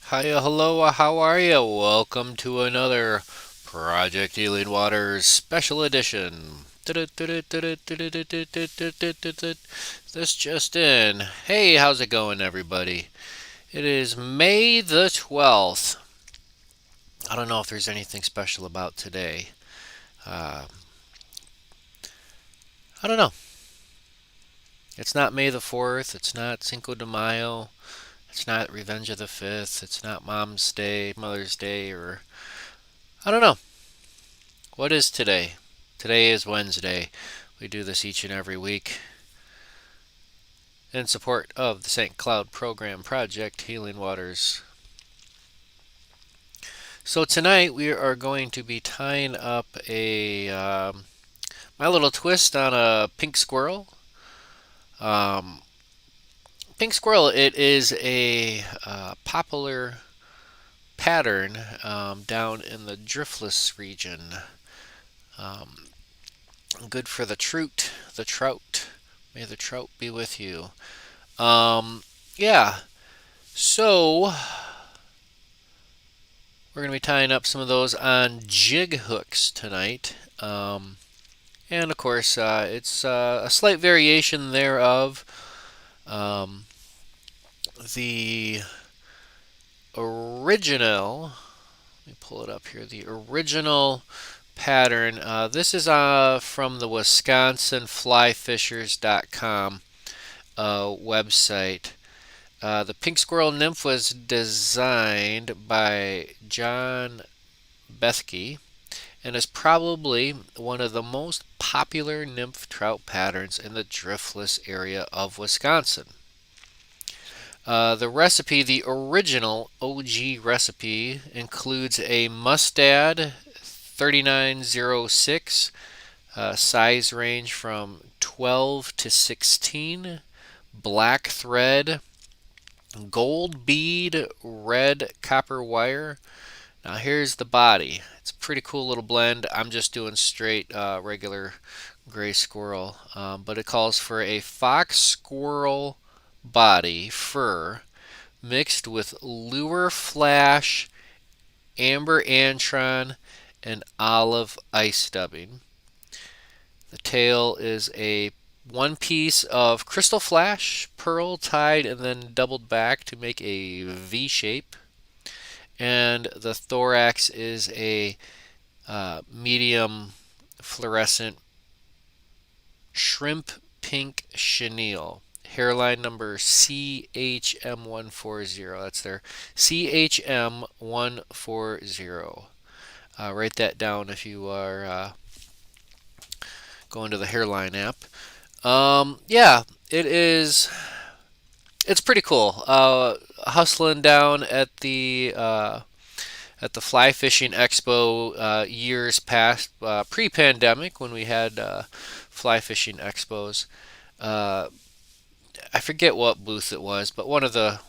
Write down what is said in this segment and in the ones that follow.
Hiya, hello, how are you? Welcome to another Project Healing Waters special edition. This just in. Hey, how's it going, everybody? It is May the 12th. I don't know if there's anything special about today. Uh, I don't know. It's not May the 4th. It's not Cinco de Mayo. It's not Revenge of the 5th. It's not Mom's Day, Mother's Day, or I don't know. What is today? Today is Wednesday. We do this each and every week in support of the St. Cloud Program Project Healing Waters. So tonight we are going to be tying up a my little twist on a pink squirrel. Um, Pink squirrel. It is a popular pattern down in the driftless region. Um, Good for the trout. The trout. May the trout be with you. Um, yeah. So we're going to be tying up some of those on jig hooks tonight. And of course, it's a slight variation thereof. Um, the original, let me pull it up here, the original pattern, this is from the WisconsinFlyFishers.com website. The pink squirrel nymph was designed by John Bethke and is probably one of the most popular nymph trout patterns in the driftless area of Wisconsin. The recipe, the original OG recipe, includes a mustad 3906, size range from 12 to 16, black thread, gold bead, red copper wire. Now here's the body. It's a pretty cool little blend. I'm just doing straight regular gray squirrel, but it calls for a fox squirrel body fur mixed with lure flash, amber antron, and olive ice dubbing. The tail is a one piece of crystal flash, pearl tied and then doubled back to make a V shape. And the thorax is a medium fluorescent shrimp pink chenille. Hairline number CHM140. That's their CHM140. Write that down if you are going to the hairline app. Yeah, it is. It's pretty cool. Hustling down at the fly fishing expo years past, pre-pandemic, when we had fly fishing expos. Uh, I forget what booth it was, but one of the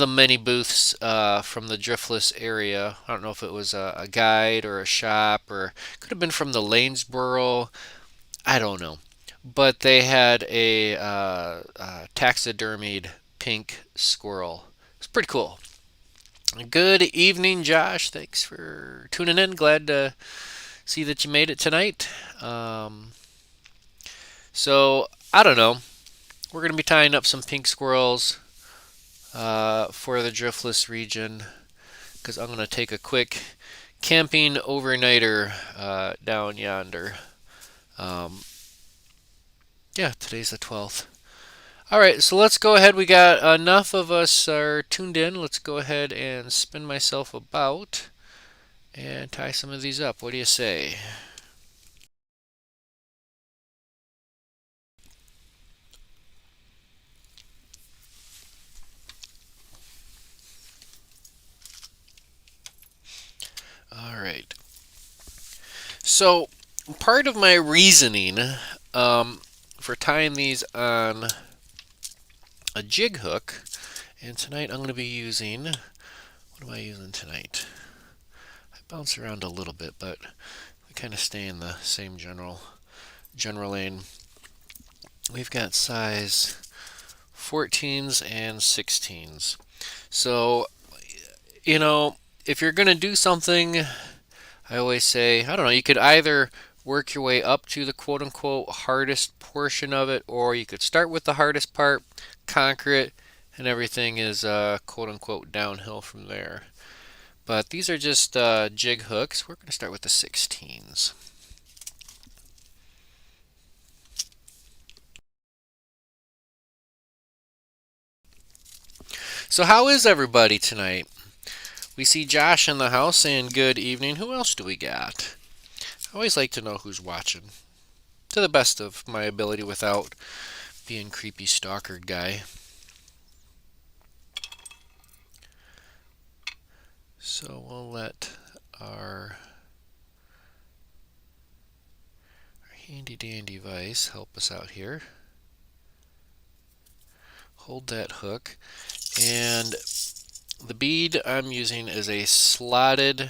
many booths from the driftless area. I don't know if it was a guide or a shop, or could have been from the Lanesboro. I don't know, but they had a taxidermied pink squirrel. It's pretty cool. Good evening, Josh. Thanks for tuning in. Glad to see that you made it tonight. Um, so, I don't know. We're going to be tying up some pink squirrels for the driftless region because I'm going to take a quick camping overnighter down yonder. Um, yeah, today's the 12th. All right, so let's go ahead. We got enough of us are tuned in. Let's go ahead and spin myself about and tie some of these up. What do you say? All right. So, part of my reasoning for tying these on a jig hook, and tonight I'm going to be using, what am I using tonight? I bounce around a little bit, but we kind of stay in the same general lane. We've got size 14s and 16s. So You know, if you're going to do something, I always say, I don't know, you could either work your way up to the quote unquote hardest portion of it, or you could start with the hardest part, conquer it, and everything is quote unquote downhill from there. But these are just jig hooks. We're going to start with the 16s. So, how is everybody tonight? We see Josh in the house saying good evening. Who else do we got? I always like to know who's watching, to the best of my ability without being creepy stalker guy. So we'll let our handy dandy vise help us out here. Hold that hook, and the bead I'm using is a slotted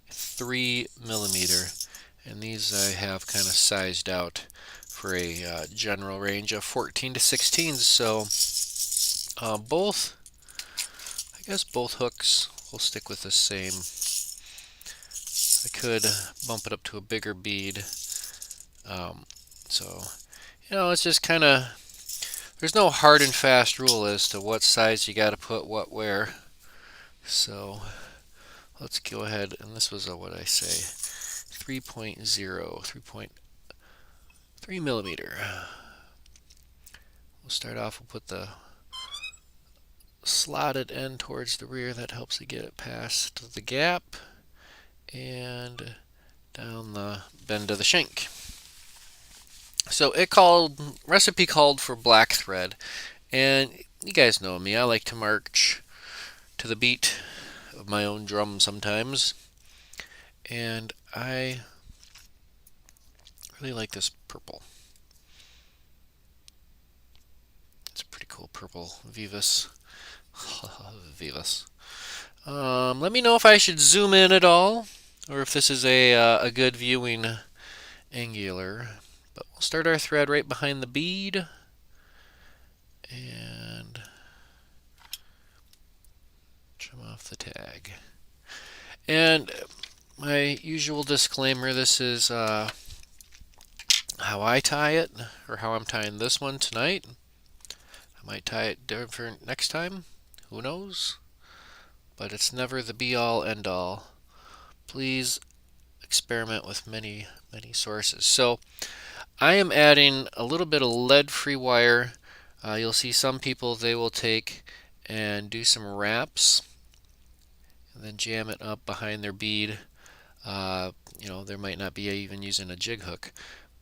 3mm, and these I have kind of sized out for a general range of 14 to 16s. So I guess both hooks will stick with the same. I could bump it up to a bigger bead. So it's just kind of, there's no hard and fast rule as to what size you got to put what where. So let's go ahead, and this was what I say, 3.0, 3.3mm. We'll start off, we'll put the slotted end towards the rear. That helps to get it past the gap and down the bend of the shank. So recipe called for black thread, and you guys know me, I like to march to the beat of my own drum sometimes, and I really like this purple. It's a pretty cool purple Vivus. Vivus. Let me know if I should zoom in at all, or if this is a good viewing angular. But we'll start our thread right behind the bead, and trim off the tag. And my usual disclaimer, this is how I tie it, or how I'm tying this one tonight. I might tie it different next time, who knows? But it's never the be-all, end-all. Please experiment with many, many sources. So I am adding a little bit of lead-free wire. You'll see some people, they will take and do some wraps and then jam it up behind their bead. There might not be even using a jig hook,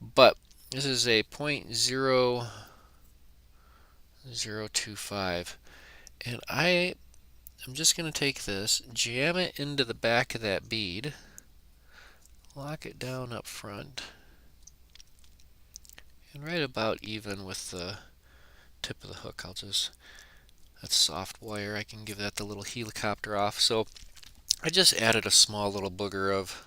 but this is a .0025, and I'm just going to take this, jam it into the back of that bead, lock it down up front, and right about even with the tip of the hook. That's soft wire, I can give that the little helicopter off. So I just added a small little booger of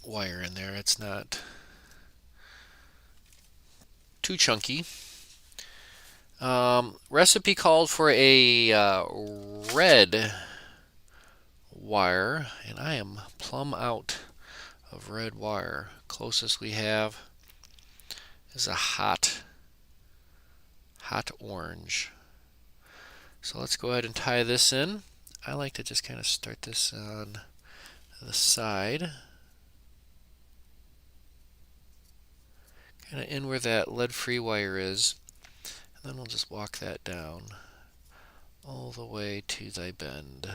wire in there. It's not too chunky. Recipe called for a red wire, and I am plumb out of red wire. Closest we have is a hot orange. So let's go ahead and tie this in. I like to just kind of start this on the side, kind of in where that lead-free wire is, and then we'll just walk that down all the way to thy bend.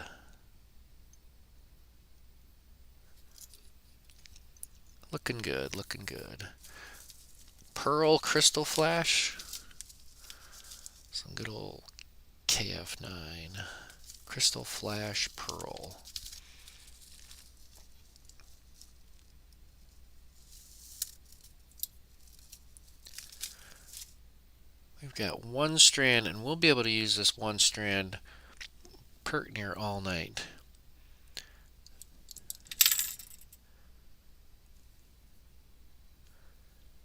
Looking good, looking good. Pearl crystal flash. Some good old KF9. Crystal flash pearl. We've got one strand, and we'll be able to use this one strand pert near all night.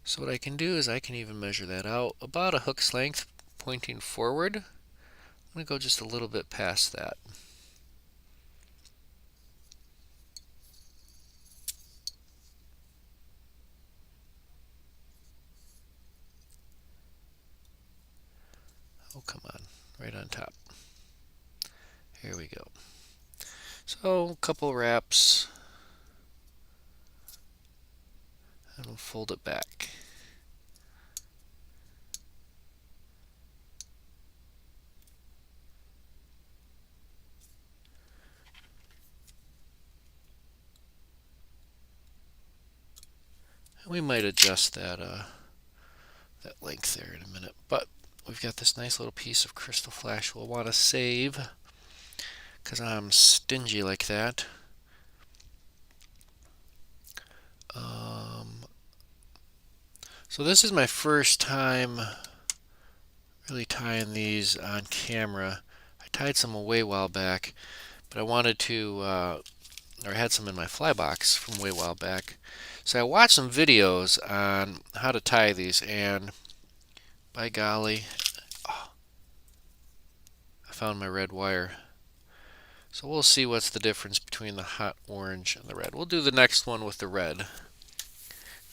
So what I can do is I can even measure that out about a hook's length pointing forward. I'm going to go just a little bit past that. Oh, come on, right on top. Here we go. So, a couple wraps, and we'll fold it back. We might adjust that length there in a minute, but we've got this nice little piece of crystal flash we'll want to save because I'm stingy like that. So this is my first time really tying these on camera. I tied some a while back, but I wanted to, or I had some in my fly box from way while back. So I watched some videos on how to tie these, and by golly, oh, I found my red wire. So we'll see what's the difference between the hot orange and the red. We'll do the next one with the red,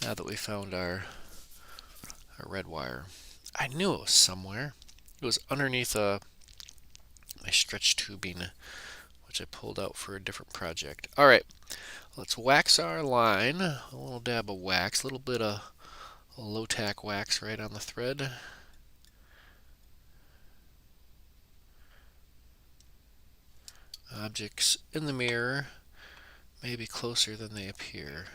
now that we found our red wire. I knew it was somewhere. It was underneath my stretch tubing, which I pulled out for a different project. Alright, let's wax our line. A little dab of wax, a little bit of low-tack wax right on the thread. Objects in the mirror may be closer than they appear.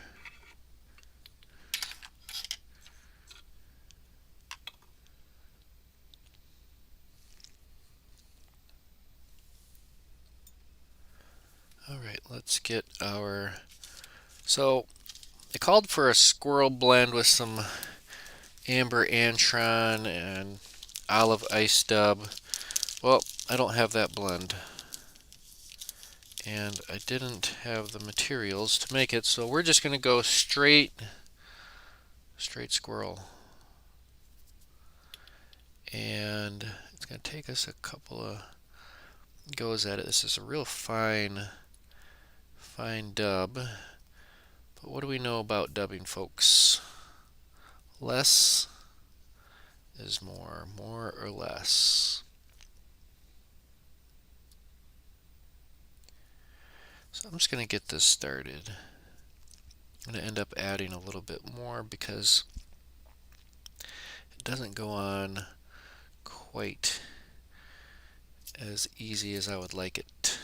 Alright, let's get our... So, I called for a squirrel blend with some amber antron and olive ice dub. Well, I don't have that blend. And I didn't have the materials to make it, so we're just going to go straight squirrel. And it's going to take us a couple of goes at it. This is a real fine dub. But what do we know about dubbing, folks? Less is more or less. So I'm just going to get this started. I'm going to end up adding a little bit more because it doesn't go on quite as easy as I would like it.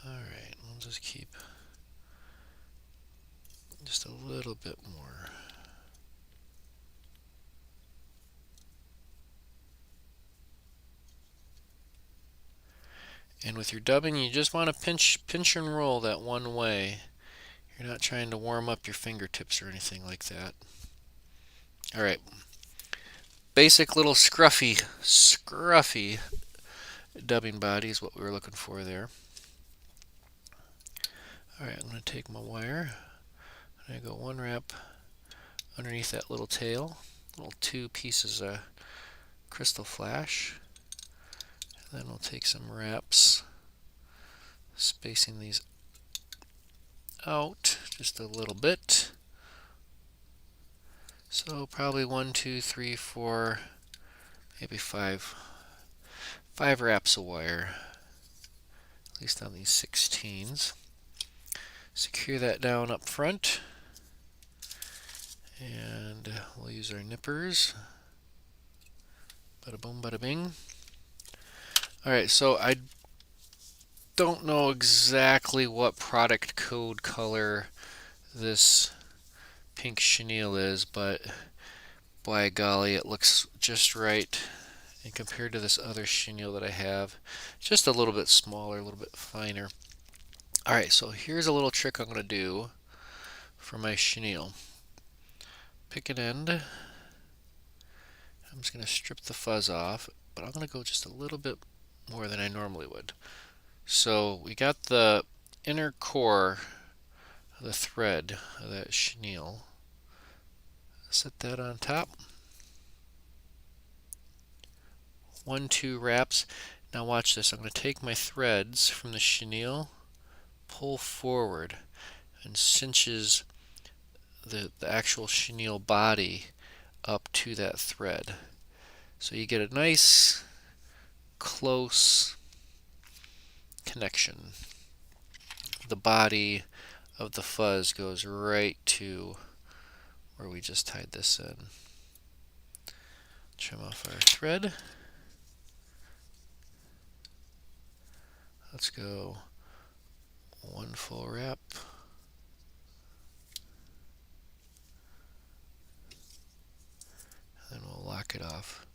Alright, we'll just keep just a little bit more. And with your dubbing, you just want to pinch and roll that one way. You're not trying to warm up your fingertips or anything like that. Alright. Basic little scruffy dubbing body is what we were looking for there. Alright, I'm going to take my wire. I'm going to go one wrap underneath that little tail. Little 2 pieces of crystal flash. And then we'll take some wraps, spacing these out just a little bit. So probably 1, 2, 3, 4, maybe 5 wraps of wire, at least on these 16s. Secure that down up front, and we'll use our nippers. Bada boom, bada bing. Alright, so I don't know exactly what product code color this pink chenille is, but by golly, it looks just right. And compared to this other chenille that I have, just a little bit smaller, a little bit finer. Alright, so here's a little trick I'm going to do for my chenille. Pick an end. I'm just going to strip the fuzz off. but I'm going to go just a little bit more than I normally would. So we got the inner core of the thread of that chenille. Set that on top. 1, 2 wraps. Now watch this. I'm going to take my threads from the chenille, pull forward, and cinches the actual chenille body up to that thread. So you get a nice close connection. The body of the fuzz goes right to where we just tied this in. Trim off our thread. Let's go 1 full wrap. Then we'll lock it off.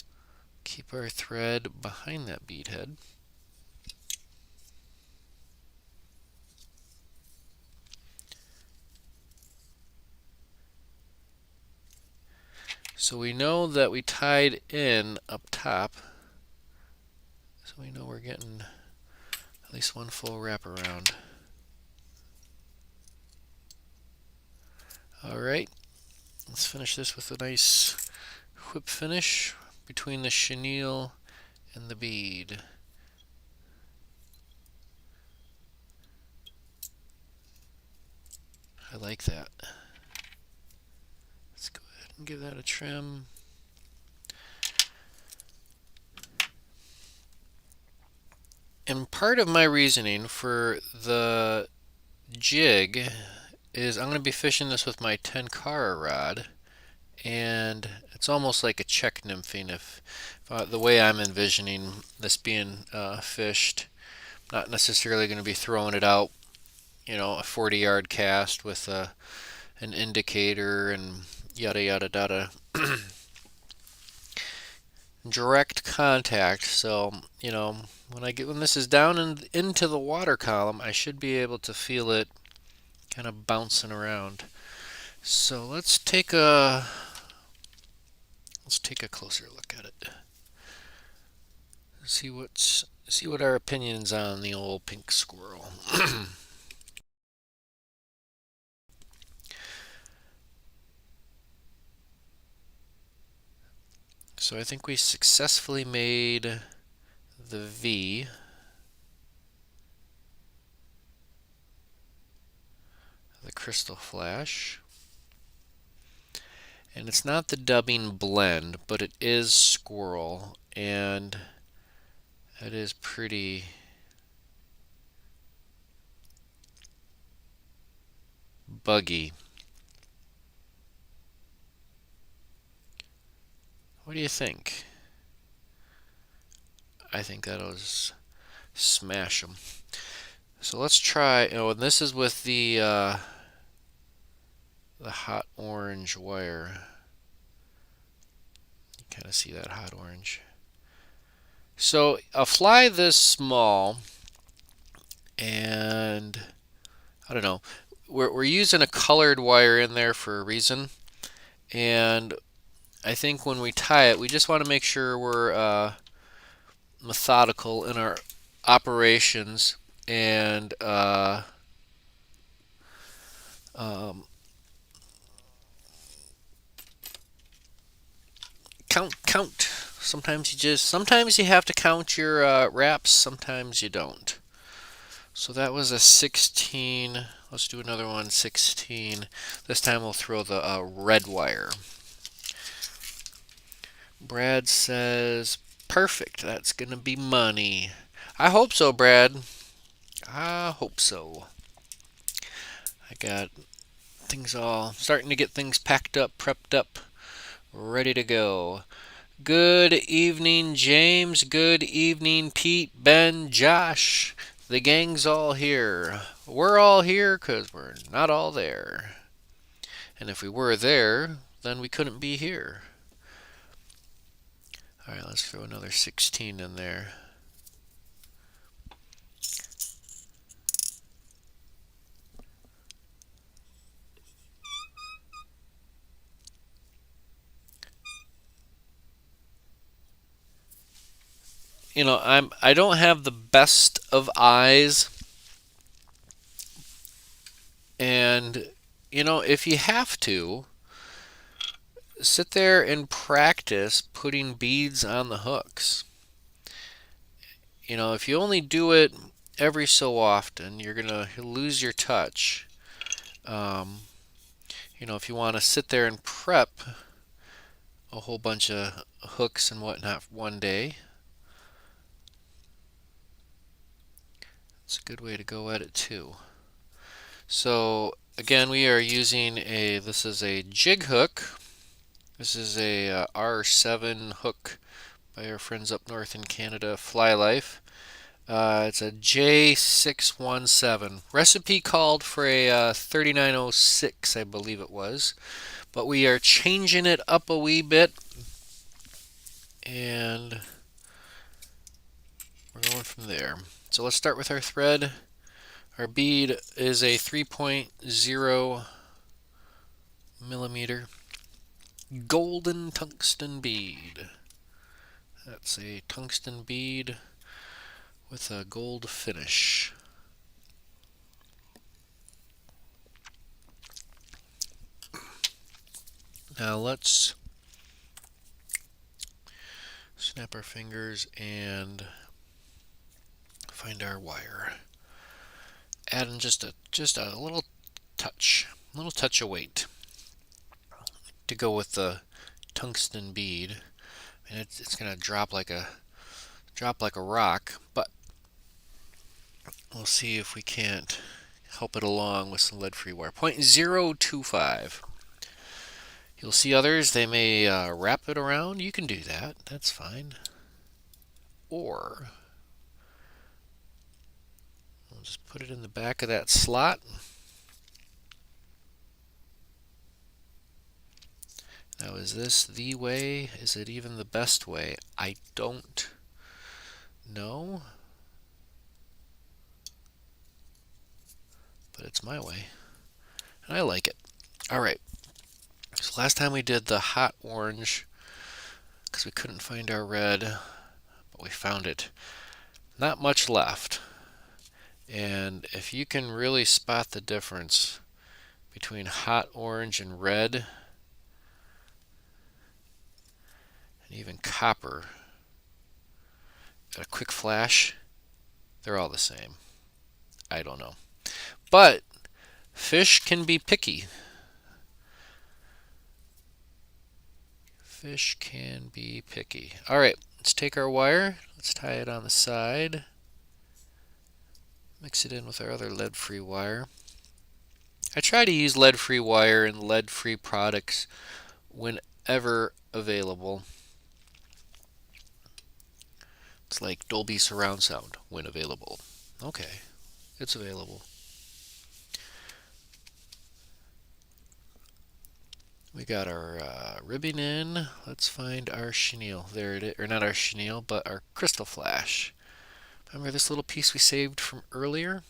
Keep our thread behind that bead head. So we know that we tied in up top. So we know we're getting at least 1 full wrap around. Alright, let's finish this with a nice whip finish between the chenille and the bead. I like that. Let's go ahead and give that a trim. And part of my reasoning for the jig is I'm going to be fishing this with my 10 cara rod, and it's almost like a check nymphing if the way I'm envisioning this being fished. Not necessarily going to be throwing it out, a 40-yard cast with an indicator and yada yada yada. Direct contact. So when this is down into the water column, I should be able to feel it kind of bouncing around. So let's take a closer look at it. See what our opinions on the old pink squirrel. So I think we successfully made the V. The crystal flash. And it's not the dubbing blend, but it is squirrel, and it is pretty buggy. What do you think? I think that'll just smash them. So let's try. And this is with the hot orange wire. You kind of see that hot orange. So a fly this small, and I don't know. We're using a colored wire in there for a reason, and I think when we tie it, we just want to make sure we're methodical in our operations and count. Sometimes you have to count your wraps. Sometimes you don't. So that was a 16. Let's do another one. 16. This time we'll throw the red wire. Brad says, perfect. That's going to be money. I hope so, Brad. I hope so. I got things all starting to get things packed up, prepped up, ready to go. Good evening, James. Good evening, Pete, Ben, Josh. The gang's all here. We're all here because we're not all there. And if we were there, then we couldn't be here. Alright, let's throw another 16 in there. I don't have the best of eyes, and if you have to, sit there and practice putting beads on the hooks. If you only do it every so often, you're going to lose your touch. Um, if you want to sit there and prep a whole bunch of hooks and whatnot one day, it's a good way to go at it too. So again, we are using this is a jig hook. This is a R7 hook by our friends up north in Canada, Fly Life. It's a J617. Recipe called for a 3906, I believe it was. But we are changing it up a wee bit. And we're going from there. So let's start with our thread. Our bead is a 3.0 millimeter golden tungsten bead. That's a tungsten bead with a gold finish. Now let's snap our fingers and find our wire. Add in just a little touch of weight to go with the tungsten bead, and it's going to drop like a rock. But we'll see if we can't help it along with some lead-free wire. 0.025. You'll see others, they may wrap it around. You can do that. That's fine. Or we'll just put it in the back of that slot. Now, is this the way? Is it even the best way? I don't know. But it's my way. And I like it. Alright. So last time we did the hot orange because we couldn't find our red, but we found it. Not much left. And if you can really spot the difference between hot orange and red, and even copper, at a quick flash, they're all the same. I don't know. But fish can be picky. Fish can be picky. Alright, let's take our wire. Let's tie it on the side. Mix it in with our other lead-free wire. I try to use lead-free wire and lead-free products whenever available. It's like Dolby surround sound, when available. Okay, it's available. We got our ribbing in. Let's find our chenille. There it is, or not our chenille, but our crystal flash. Remember this little piece we saved from earlier?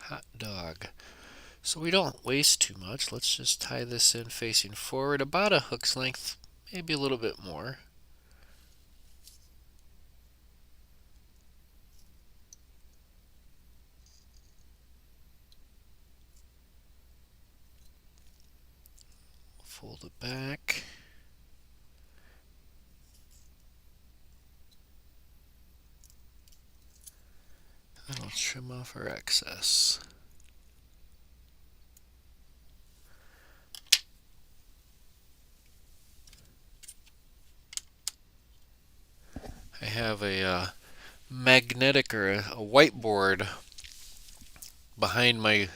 Hot dog. So we don't waste too much. Let's just tie this in facing forward, about a hook's length, maybe a little bit more. Fold it back. And I'll trim off our excess. I have a magnetic or a whiteboard behind my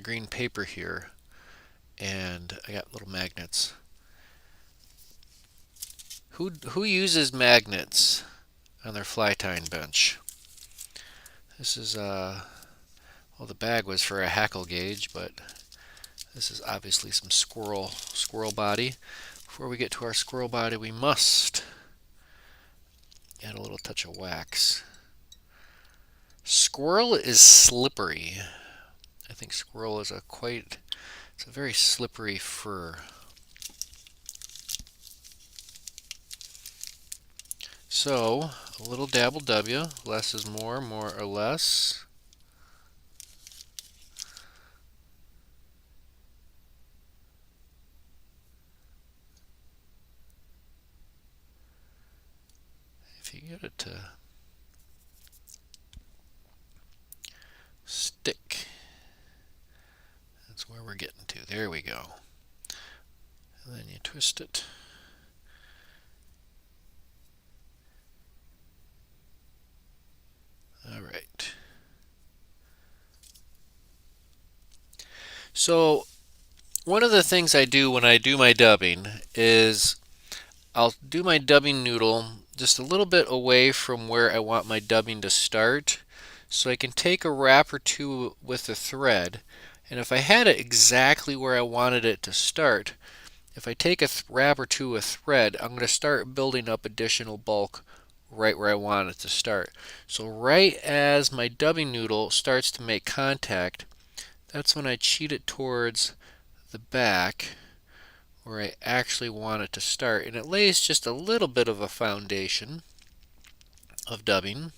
green paper here, and I got little magnets. Who uses magnets on their fly tying bench? This is well, the bag was for a hackle gauge, but this is obviously some squirrel body. Before we get to our squirrel body, we must add a little touch of wax. Squirrel is slippery. I think squirrel is it's a very slippery fur. So a little dabble W, less is more, more or less. If you get it to stick, that's where we're getting to. There we go. And then you twist it. All right. So one of the things I do when I do my dubbing is I'll do my dubbing noodle just a little bit away from where I want my dubbing to start, so I can take a wrap or two with the thread, and if I had it exactly where I wanted it to start, if I take a wrap or two with thread, I'm going to start building up additional bulk right where I want it to start. So right as my dubbing noodle starts to make contact, that's when I cheat it towards the back where I actually want it to start, and it lays just a little bit of a foundation of dubbing.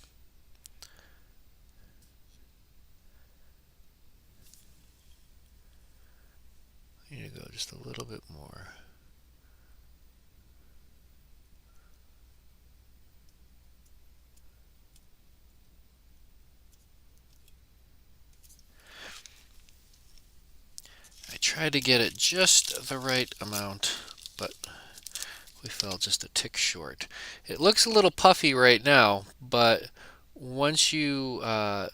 I need to go just a little bit more. I tried to get it just the right amount, but we fell just a tick short. It looks a little puffy right now, but once you I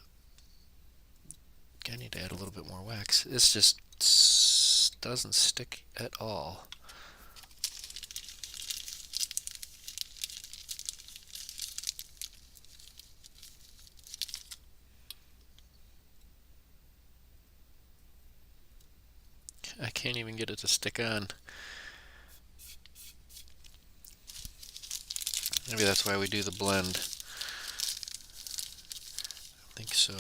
need to add a little bit more wax. This just doesn't stick at all. I can't even get it to stick on. Maybe that's why we do the blend. I think so.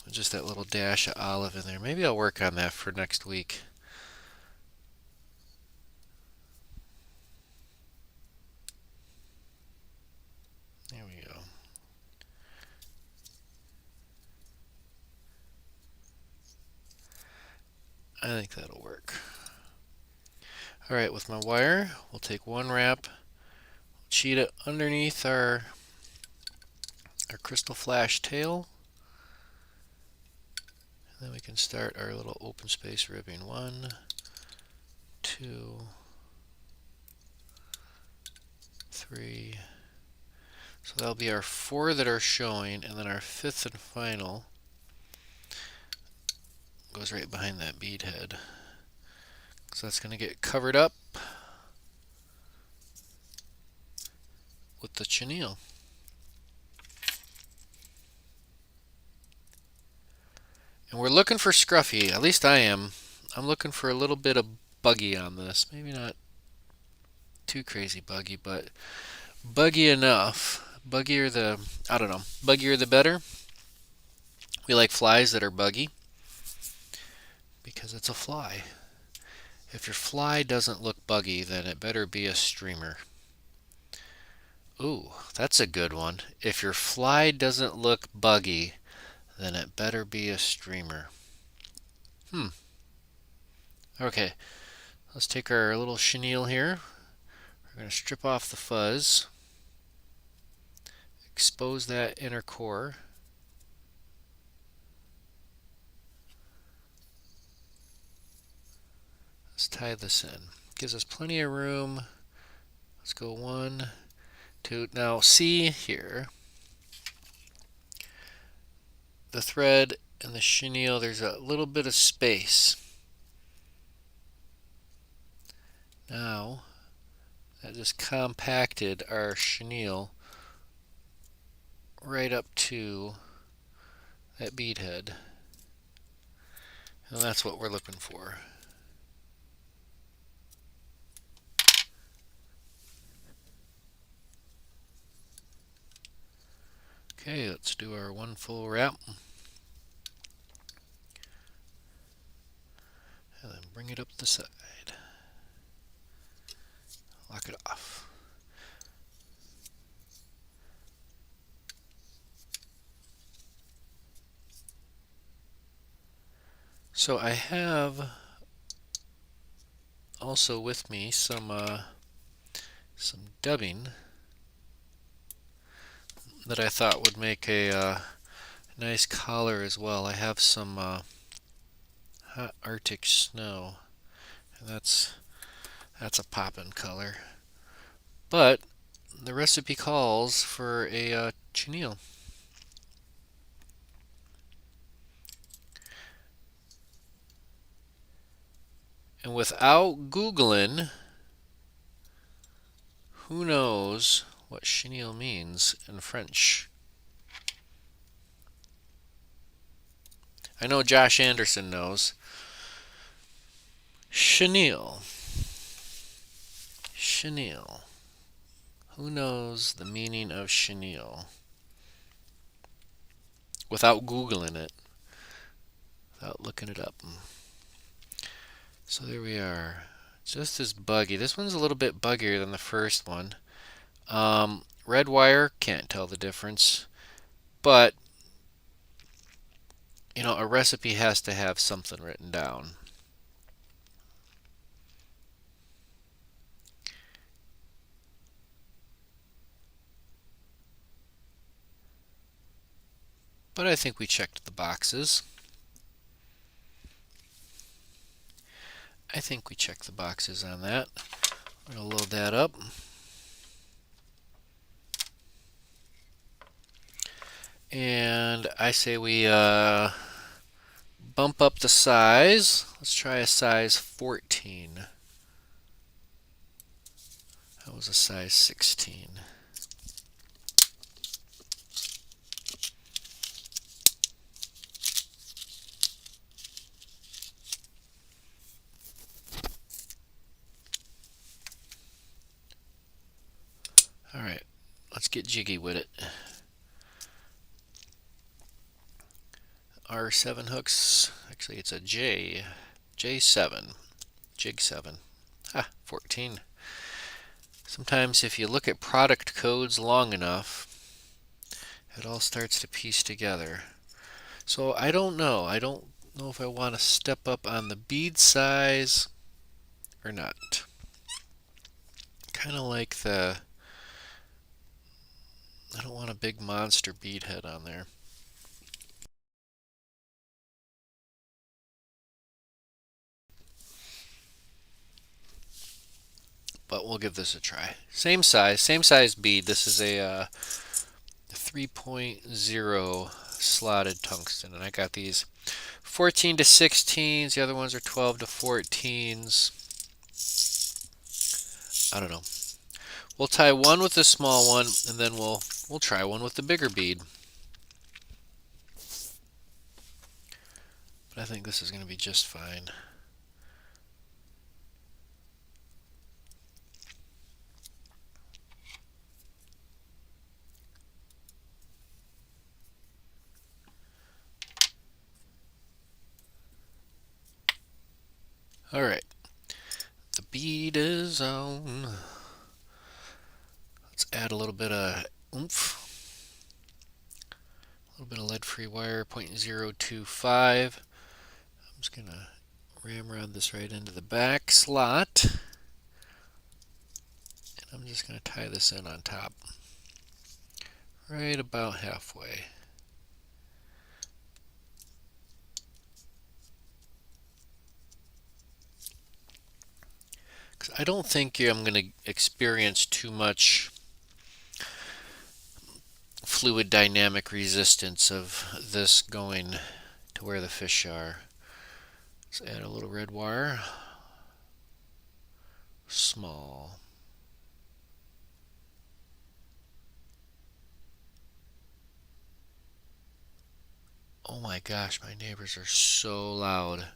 Just that little dash of olive in there. Maybe I'll work on that for next week. There we go. I think that'll work. Alright, with my wire, we'll take one wrap, cheat it underneath our crystal flash tail, and then we can start our little open space ribbing. 1, 2, 3. So that'll be our 4 that are showing, and then our 5th and final goes right behind that bead head. So that's going to get covered up with the chenille. And we're looking for scruffy, at least I am. I'm looking for a little bit of buggy on this. Maybe not too crazy buggy, but buggy enough. Buggier the, I don't know, buggier the better. We like flies that are buggy because it's a fly. If your fly doesn't look buggy, then it better be a streamer. Ooh, that's a good one. If your fly doesn't look buggy, then it better be a streamer. Okay, let's take our little chenille here. We're going to strip off the fuzz, expose that inner core. Let's tie this in. Gives us plenty of room. Let's go 1, 2. Now see here, the thread and the chenille, there's a little bit of space. Now that just compacted our chenille right up to that bead head. And that's what we're looking for. Okay, let's do our 1 full wrap. And then bring it up the side. Lock it off. So I have also with me some dubbing that I thought would make a nice collar as well. I have some hot Arctic snow, and that's a poppin' color. But the recipe calls for a chenille. And without Googling, who knows what chenille means in French? I know Josh Anderson knows. Chenille. Chenille. Who knows the meaning of chenille? Without Googling it. Without looking it up. So there we are. Just as buggy. This one's a little bit buggier than the first one. Red wire, can't tell the difference. But, you know, a recipe has to have something written down. But I think we checked the boxes. I think we checked the boxes on that. I'm going to load that up. And I say we bump up the size. Let's try a size 14. That was a size 16. Alright, let's get jiggy with it. R7 hooks, actually it's a J7, jig 7. 14. Sometimes if you look at product codes long enough, it all starts to piece together. So I don't know. I don't know if I want to step up on the bead size or not. Kind of like I don't want a big monster bead head on there. But we'll give this a try. Same size bead. This is a 3.0 slotted tungsten, and I got these 14 to 16s. The other ones are 12 to 14s. I don't know. We'll tie one with the small one, and then we'll try one with the bigger bead. But I think this is going to be just fine. Alright, the bead is on. Let's add a little bit of oomph. A little bit of lead-free wire, 0.025. I'm just going to ramrod this right into the back slot. And I'm just going to tie this in on top. Right about halfway. I don't think I'm going to experience too much fluid dynamic resistance of this going to where the fish are. Let's add a little red wire. Small. Oh my gosh, my neighbors are so loud.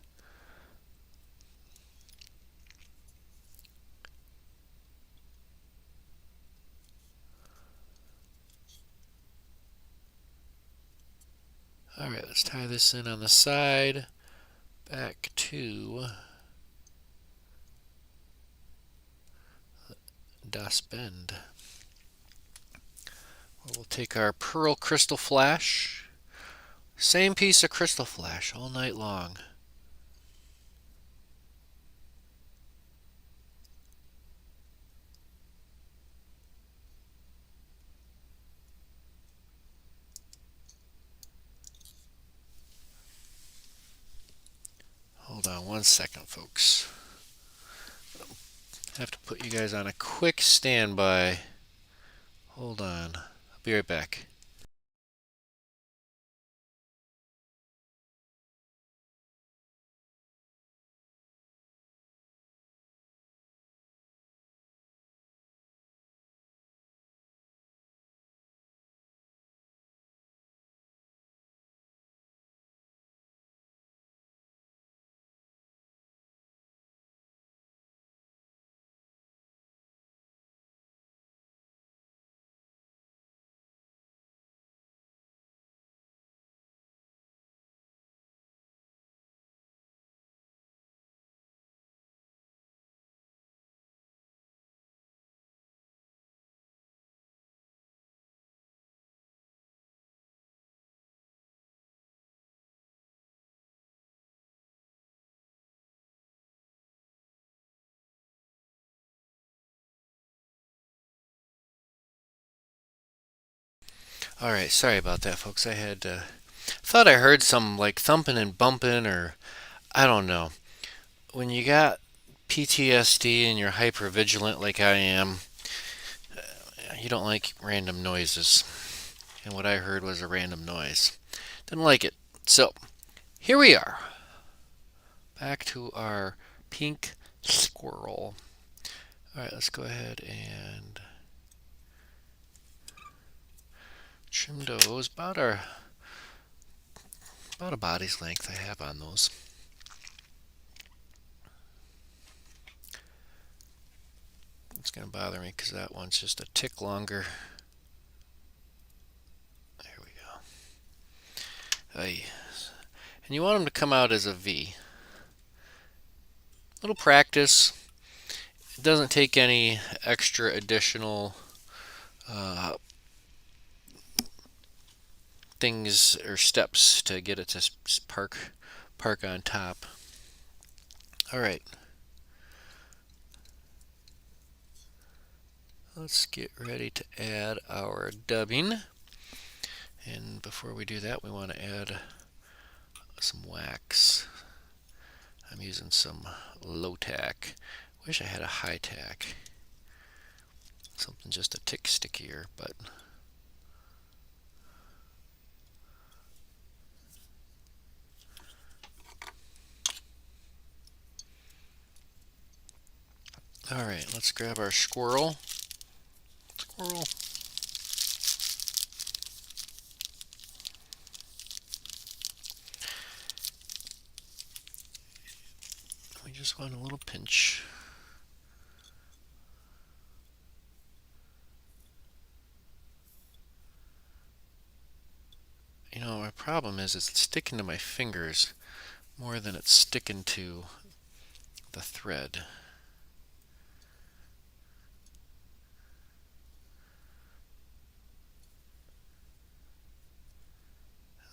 Alright, let's tie this in on the side, back to Das Bend. We'll take our pearl crystal flash, same piece of crystal flash all night long. 1 second, folks. I have to put you guys on a quick standby. Hold on. I'll be right back. All right, sorry about that, folks. I had thought I heard some like thumping and bumping, or I don't know. When you got PTSD and you're hypervigilant like I am, you don't like random noises. And what I heard was a random noise. Didn't like it. So, here we are. Back to our pink squirrel. Alright, let's go ahead and trim those about a body's length I have on those. It's going to bother me because that one's just a tick longer. There we go. Aye. And you want them to come out as a V. Little practice. It doesn't take any extra additional things or steps to get it to park on top. All right. Let's get ready to add our dubbing. And before we do that, we want to add some wax. I'm using some low tack. Wish I had a high tack. Something just a tick stickier, but all right, let's grab our squirrel. Squirrel. We just want a little pinch. You know, my problem is it's sticking to my fingers more than it's sticking to the thread.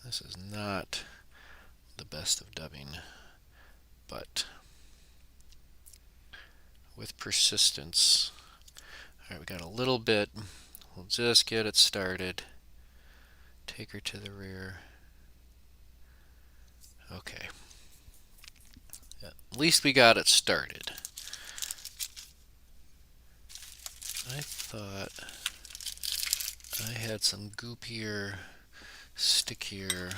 This is not the best of dubbing, but with persistence. All right, we got a little bit. We'll just get it started. Take her to the rear. Okay. At least we got it started. I thought I had some goopier, stickier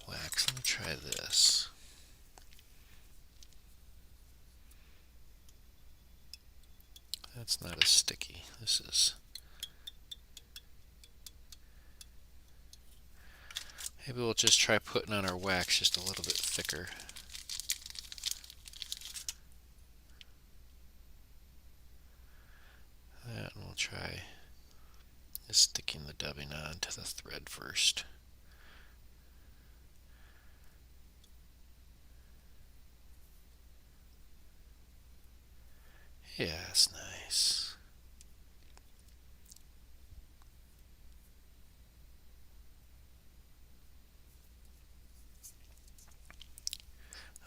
wax. Let me try this. That's not as sticky. This is. Maybe we'll just try putting on our wax just a little bit thicker. That, and we'll try just sticking the dubbing on to the thread first. Yeah, that's nice.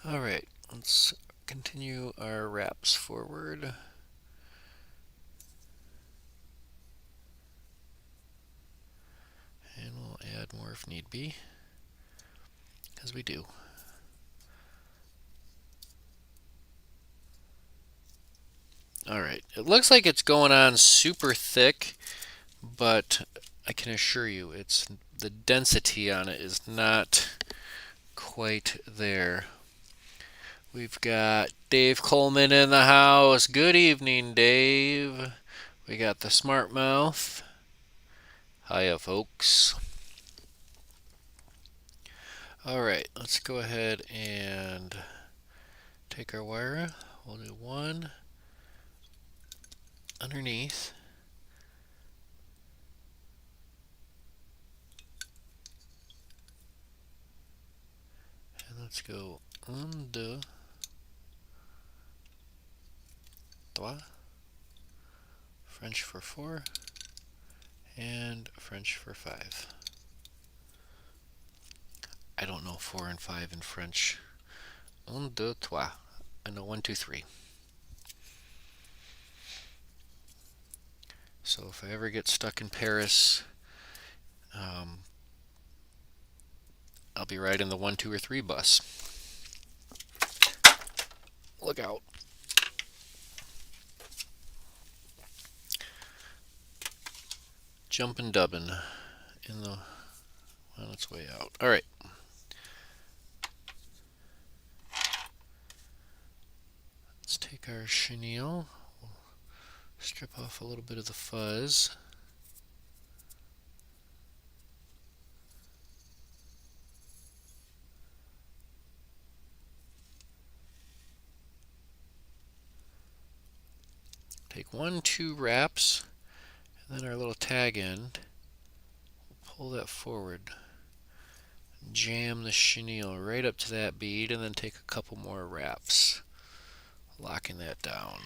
Alright, let's continue our wraps forward. And we'll add more if need be, as we do. Alright, it looks like it's going on super thick, but I can assure you it's the density on it is not quite there. We've got Dave Coleman in the house. Good evening, Dave. We got the smart mouth. Hiya, folks. Alright, let's go ahead and take our wire. We'll do one underneath. And let's go 1, 2, 3. French for 4. And French for 5. I don't know 4 and 5 in French. 1, 2, 3. I know 1, 2, 3. So if I ever get stuck in Paris, I'll be riding the 1, 2, or 3 bus. Look out. Jumpin' dubbin' on its way out. Alright. Let's take our chenille. We'll strip off a little bit of the fuzz. Take 1, 2 wraps, and then our little tag end. Pull that forward. Jam the chenille right up to that bead, and then take a couple more wraps, locking that down.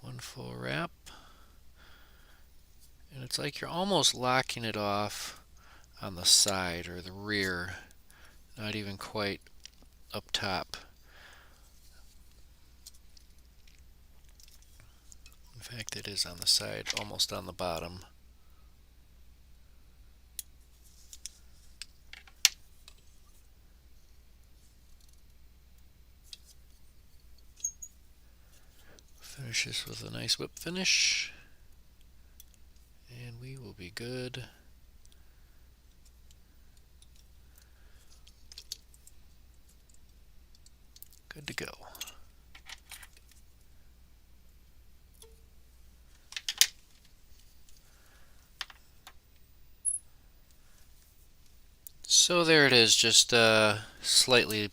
One full wrap. And it's like you're almost locking it off on the side or the rear, not even quite up top. In fact, it is on the side, almost on the bottom. Finish this with a nice whip finish, and we will be good. Good to go. So there it is, just slightly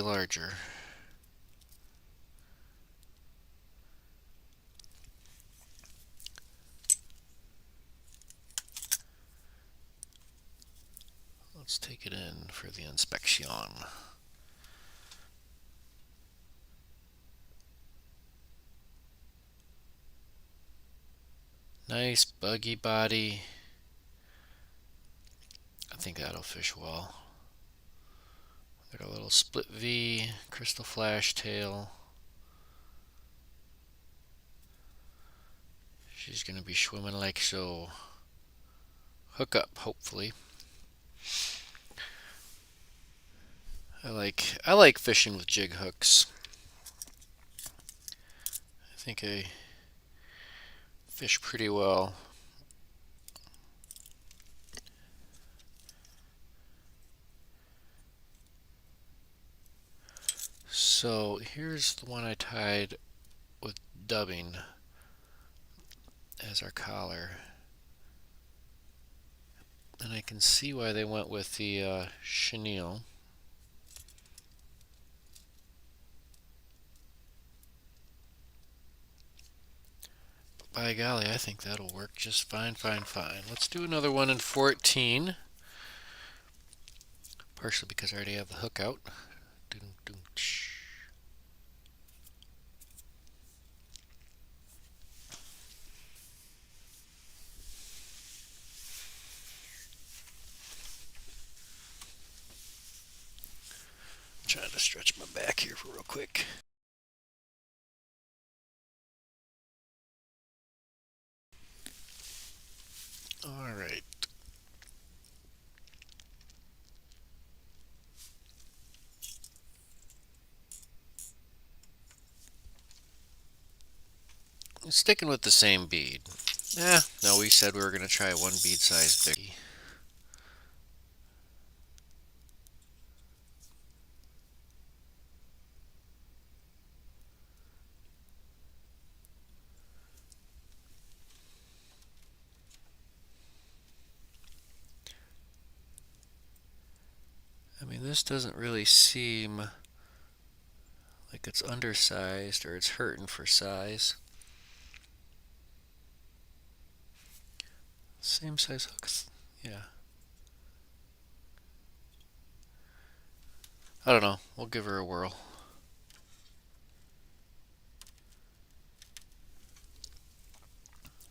larger. Let's take it in for the inspection. Nice buggy body. I think that'll fish well. Got a little split V, crystal flash tail. She's gonna be swimming like so. Hook up, hopefully. I like fishing with jig hooks. I think I fish pretty well. So here's the one I tied with dubbing as our collar. And I can see why they went with the chenille. But by golly, I think that'll work just fine, fine, fine. Let's do another one in 14. Partially because I already have the hook out. Trying to stretch my back here for real quick. Sticking with the same bead. No, we said we were going to try one bead size bigger. I mean, this doesn't really seem like it's undersized or it's hurting for size. Same size hooks. Yeah. I don't know. We'll give her a whirl.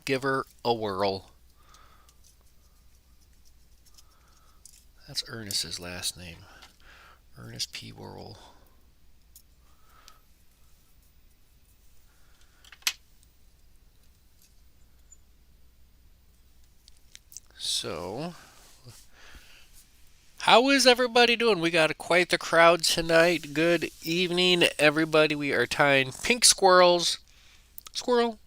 Give her a whirl. That's Ernest's last name. Ernest P. Whirl. So, how is everybody doing? We got quite the crowd tonight. Good evening, everybody. We are tying pink squirrels. Squirrel.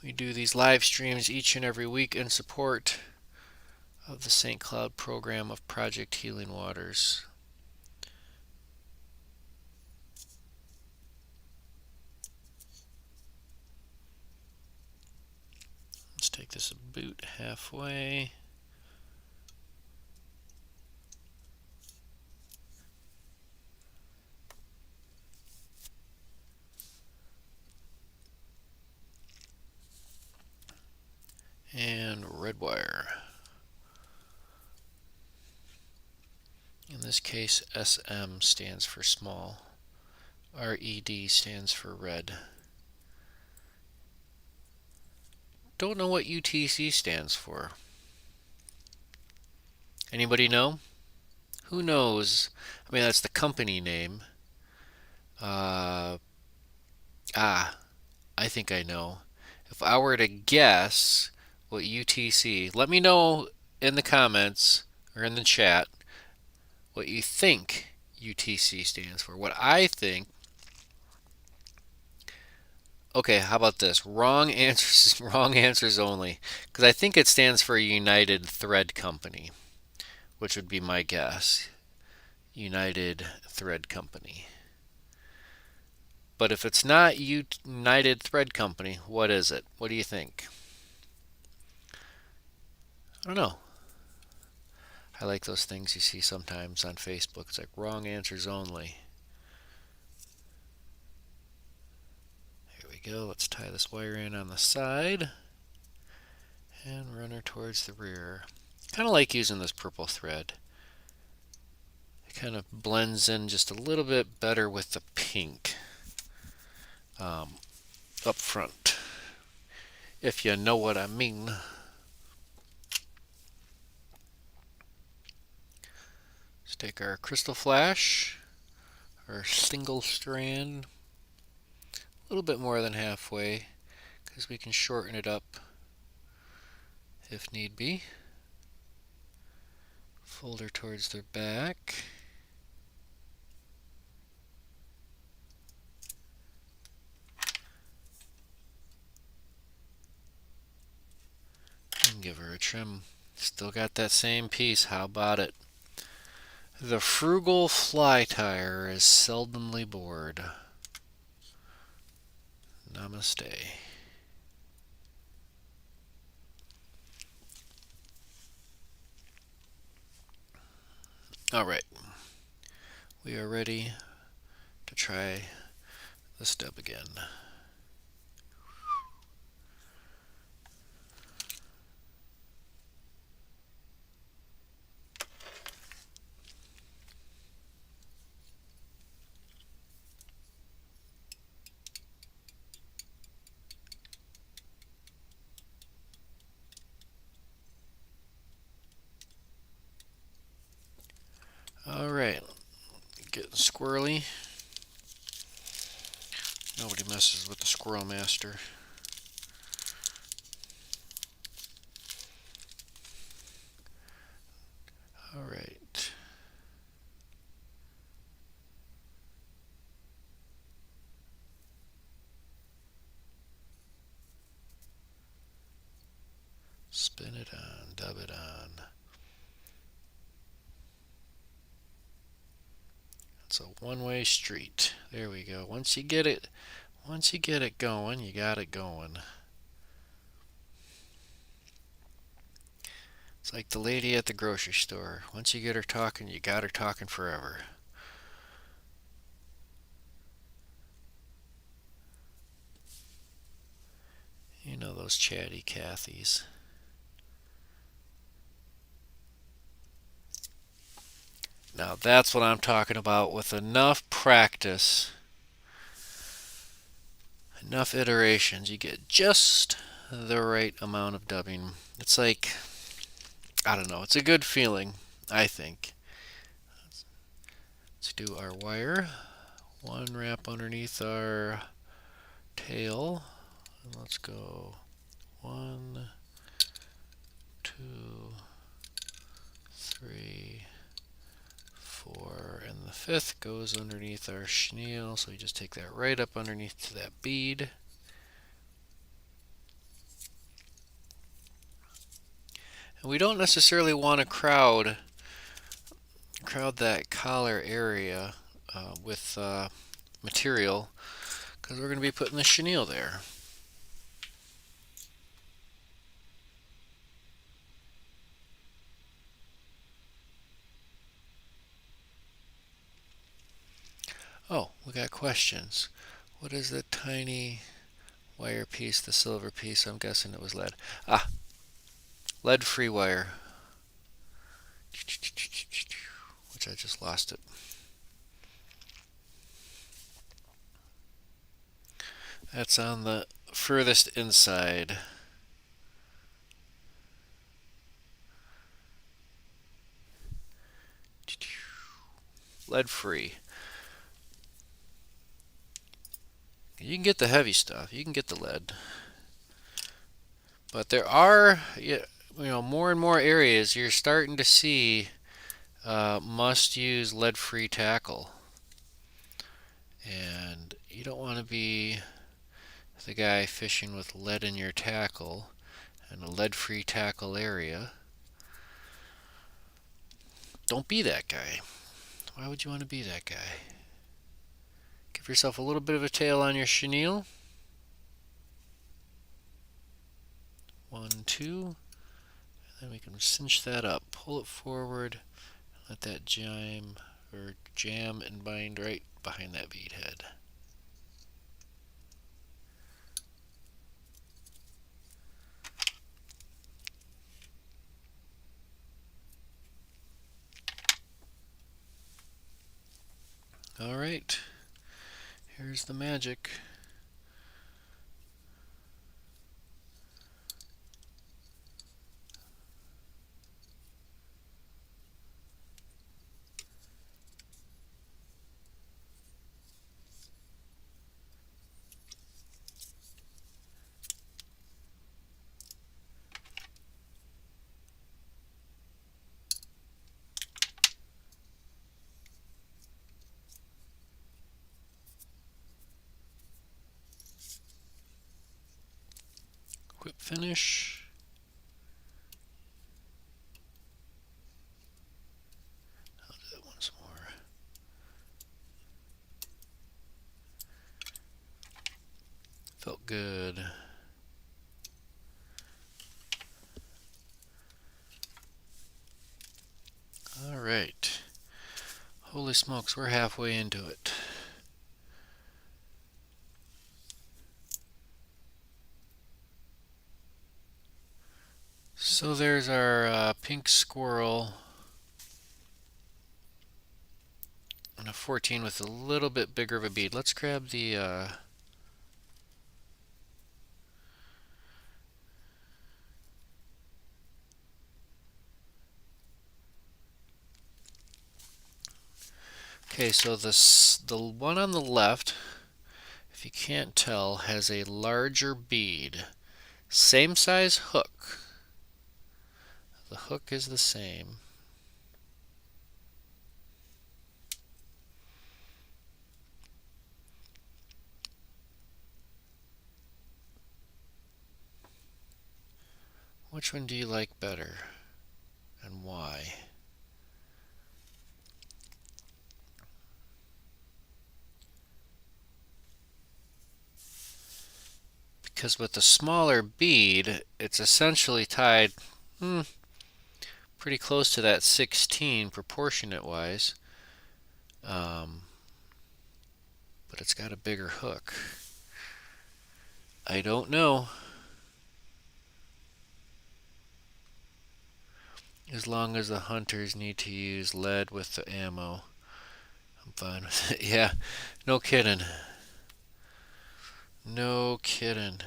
We do these live streams each and every week in support of the St. Cloud program of Project Healing Waters. Let's take this a boot halfway. And red wire. In this case, SM stands for small. RED stands for red. Don't know what UTC stands for. Anybody know? Who knows? I mean, that's the company name. I think I know. If I were to guess what UTC, let me know in the comments or in the chat what you think UTC stands for. What I think. Okay, how about this? Wrong answers, wrong answers only. Because I think it stands for United Thread Company, which would be my guess. United Thread Company. But if it's not United Thread Company, what is it? What do you think? I don't know. I like those things you see sometimes on Facebook. It's like wrong answers only. Here we go. Let's tie this wire in on the side and run her towards the rear. Kind of like using this purple thread. It kind of blends in just a little bit better with the pink up front, if you know what I mean. Let's take our crystal flash, our single strand, a little bit more than halfway, because we can shorten it up if need be. Fold her towards their back. And give her a trim. Still got that same piece. How about it? The frugal fly tyer is seldomly bored. Namaste. Alright. We are ready to try the step again. Alright, getting squirrely. Nobody messes with the Squirrel Master. Alright. Spin it on, dub it on. It's a one-way street. There we go. Once you get it going, you got it going. It's like the lady at the grocery store. Once you get her talking, you got her talking forever. You know those chatty Cathys. Now that's what I'm talking about. With enough practice, enough iterations, you get just the right amount of dubbing. It's like, I don't know, it's a good feeling, I think. Let's do our wire. One wrap underneath our tail. And let's go 1, 2, 3, 4, and the 5th goes underneath our chenille, so we just take that right up underneath to that bead. And we don't necessarily want to crowd that collar area with material, because we're going to be putting the chenille there. Oh, we got questions. What is the tiny wire piece, the silver piece? I'm guessing it was lead. Ah, lead-free wire. Which I just lost it. That's on the furthest inside. Lead-free. You can get the heavy stuff. You can get the lead. But there are, more and more areas you're starting to see must use lead-free tackle. And you don't want to be the guy fishing with lead in your tackle in a lead-free tackle area. Don't be that guy. Why would you want to be that guy? Give yourself a little bit of a tail on your chenille. 1, 2, and then we can cinch that up. Pull it forward. Let that jam and bind right behind that bead head. All right, here's the magic. Quick finish. I'll do that once more. Felt good. All right. Holy smokes, we're halfway into it. So there's our pink squirrel and a 14 with a little bit bigger of a bead. Let's grab the okay, so the one on the left, if you can't tell, has a larger bead. Same size hook. The hook is the same. Which one do you like better, and why? Because with the smaller bead, it's essentially tied pretty close to that 16 proportionate wise, but it's got a bigger hook. I don't know. As long as the hunters need to use lead with the ammo, I'm fine with it. Yeah, no kidding. No kidding.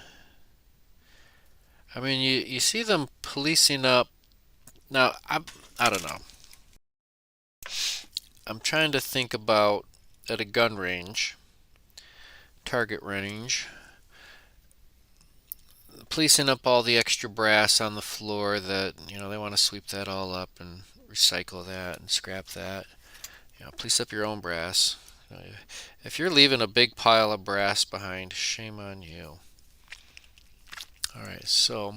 I mean, you see them policing up. Now, I don't know. I'm trying to think about at a gun range, target range, policing up all the extra brass on the floor that, they want to sweep that all up and recycle that and scrap that. Police up your own brass. If you're leaving a big pile of brass behind, shame on you. Alright, so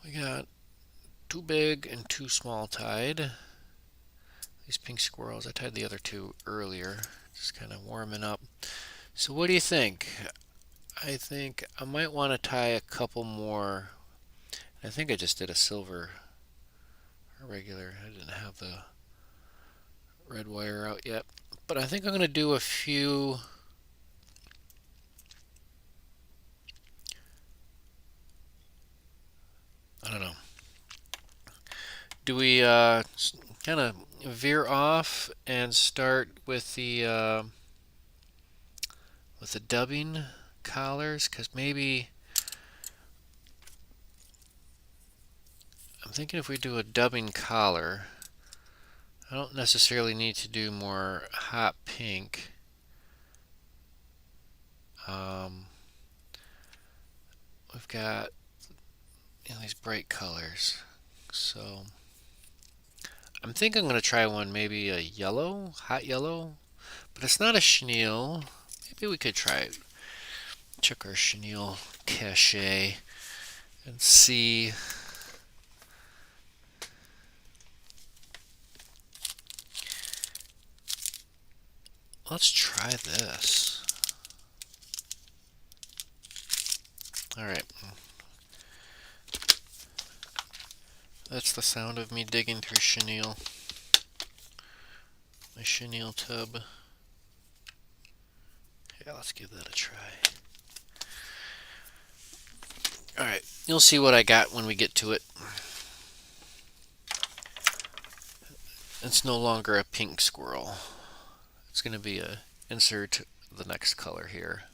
we got 2 big and 2 small tied. These pink squirrels, I tied the other 2 earlier, just kind of warming up. So what do you think? I think I might want to tie a couple more. I think I just did a silver, a regular. I didn't have the red wire out yet. But I think I'm going to do a few. I don't know. Do we kind of veer off and start with the dubbing collars? Because maybe I'm thinking if we do a dubbing collar, I don't necessarily need to do more hot pink. We've got these bright colors, so I'm thinking I'm going to try one, maybe a yellow, hot yellow, but it's not a chenille. Maybe we could try it. Check our chenille cachet and see. Let's try this. Alright. That's the sound of me digging through chenille. My chenille tub. Yeah, let's give that a try. Alright, you'll see what I got when we get to it. It's no longer a pink squirrel. It's going to be a insert the next color here.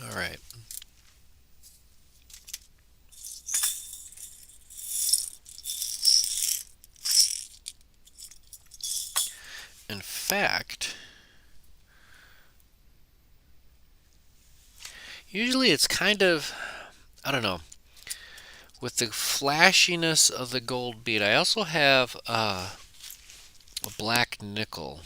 Alright. In fact, usually it's kind of, I don't know, with the flashiness of the gold bead. I also have a black nickel.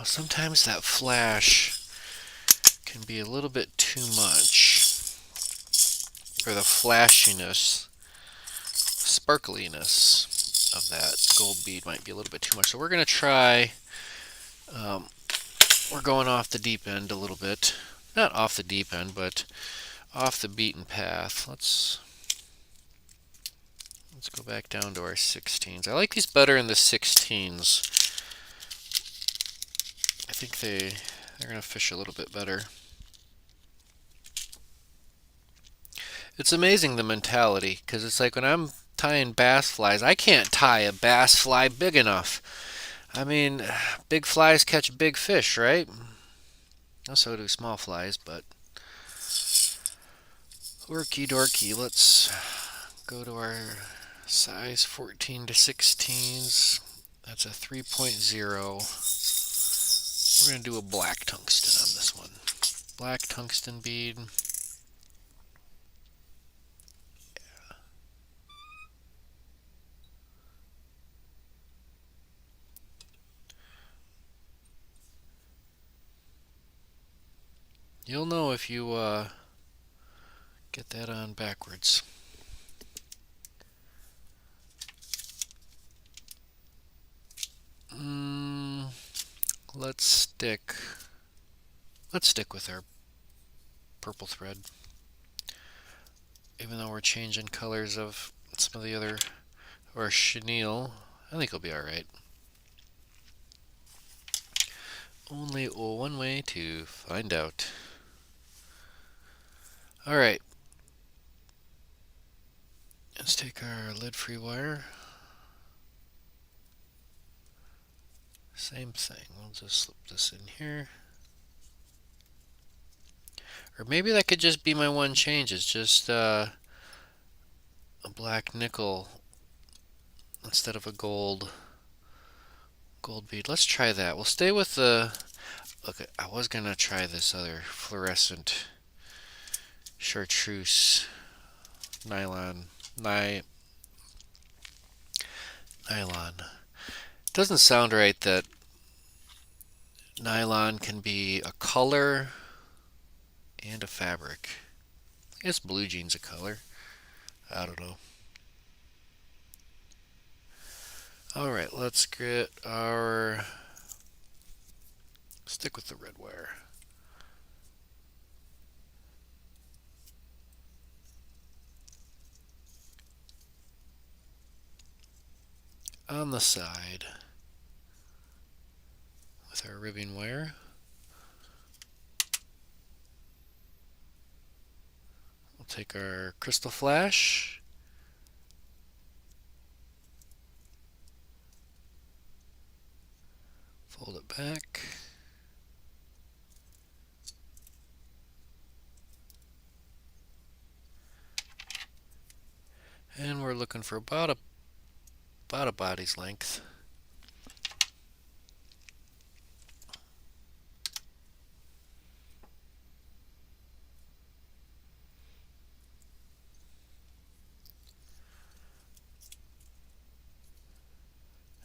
Sometimes that flash can be a little bit too much, or the flashiness, sparkliness of that gold bead might be a little bit too much. So we're going to try, we're going off the deep end a little bit. Not off the deep end, but off the beaten path. Let's go back down to our 16s. I like these better in the 16s. I think they're going to fish a little bit better. It's amazing, the mentality, because it's like when I'm tying bass flies, I can't tie a bass fly big enough. I mean, big flies catch big fish, right? So do small flies, but worky dorky. Let's go to our size 14 to 16s. That's a 3.0. We're going to do a black tungsten on this one. Black tungsten bead. You'll know if you get that on backwards. Mm, let's stick. Let's stick with our purple thread, even though we're changing colors of some of the other, or chenille. I think it'll be all right. Only one way to find out. All right. Let's take our lid-free wire. Same thing. We'll just slip this in here. Or maybe that could just be my one change. It's just a black nickel instead of a gold bead. Let's try that. We'll stay with the. Look, I was gonna try this other fluorescent chartreuse nylon. Nylon. It doesn't sound right that nylon can be a color and a fabric. I guess blue jean's a color. I don't know. Alright, let's get our. Stick with the red wire. On the side with our ribbing wire. We'll take our crystal flash. Fold it back. And we're looking for about a body's length.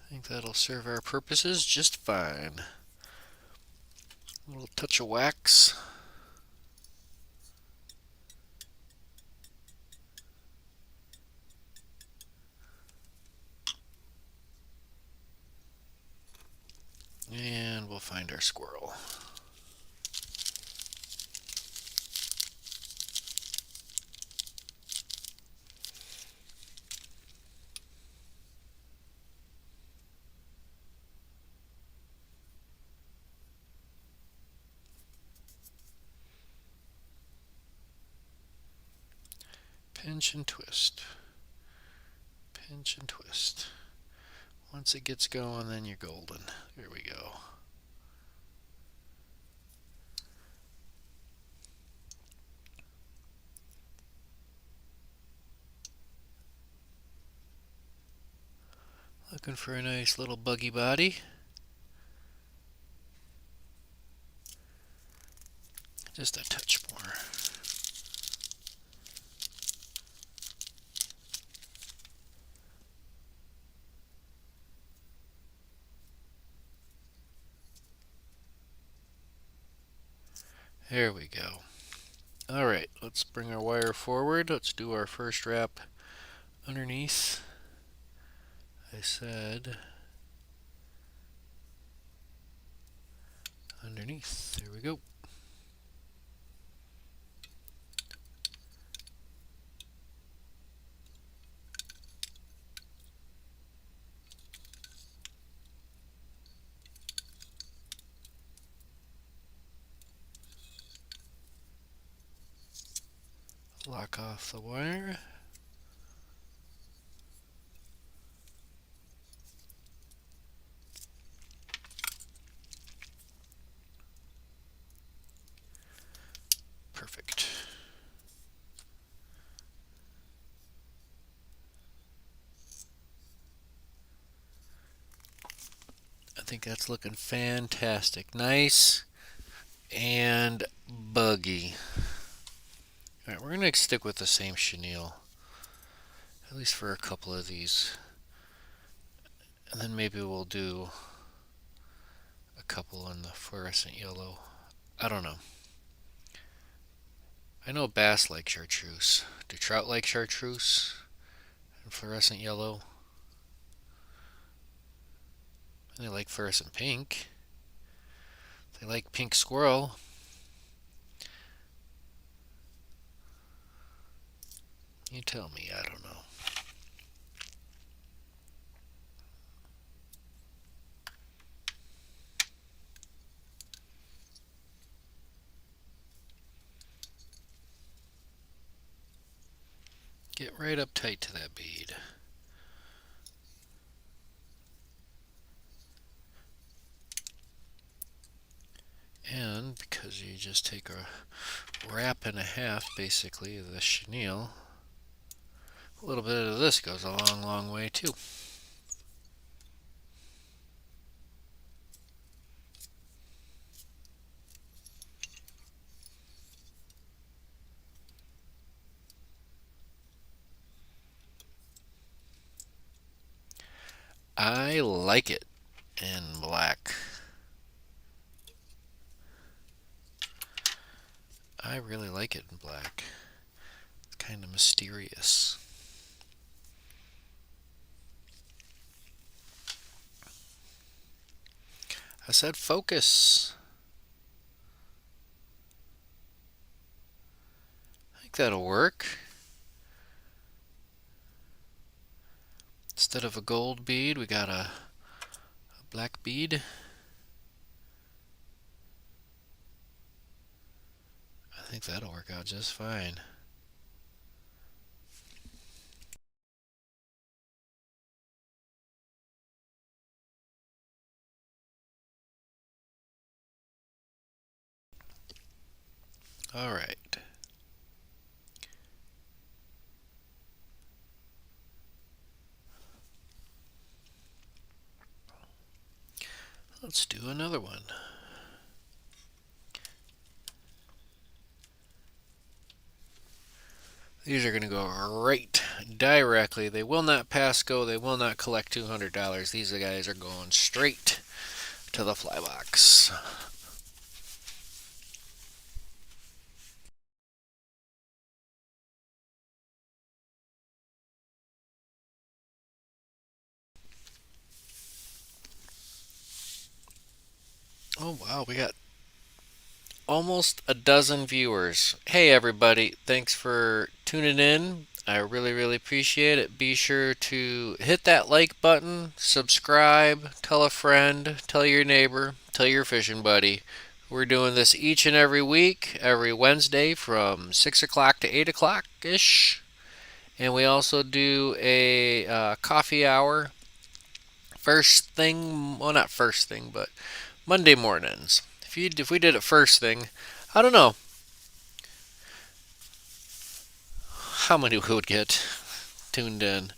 I think that'll serve our purposes just fine. A little touch of wax. And we'll find our squirrel. Pinch and twist. Pinch and twist. Once it gets going, then you're golden. There we go. Looking for a nice little buggy body. Just a touch more. There we go. Alright, let's bring our wire forward. Let's do our first wrap underneath. I said underneath. There we go. Lock off the wire. Perfect. I think that's looking fantastic. Nice and buggy. Alright, we're going to stick with the same chenille, at least for a couple of these. And then maybe we'll do a couple in the fluorescent yellow. I don't know. I know bass like chartreuse. Do trout like chartreuse and fluorescent yellow? They like fluorescent pink. They like pink squirrel. You tell me, I don't know. Get right up tight to that bead. And because you just take a wrap and a half, basically, of the chenille, a little bit of this goes a long, long way too. I like it in black. I really like it in black. It's kind of mysterious. I said focus. I think that'll work. Instead of a gold bead, we got a black bead. I think that'll work out just fine. All right. Let's do another one. These are going to go right directly. They will not pass go. They will not collect $200. These guys are going straight to the fly box. Oh wow, we got almost a dozen viewers. Hey everybody, thanks for tuning in. I really, really appreciate it. Be sure to hit that like button, subscribe, tell a friend, tell your neighbor, tell your fishing buddy. We're doing this each and every week, every Wednesday from 6 o'clock to 8 o'clock ish. And we also do a coffee hour first thing, well, not first thing, but Monday mornings. If we did it first thing, I don't know how many we would get tuned in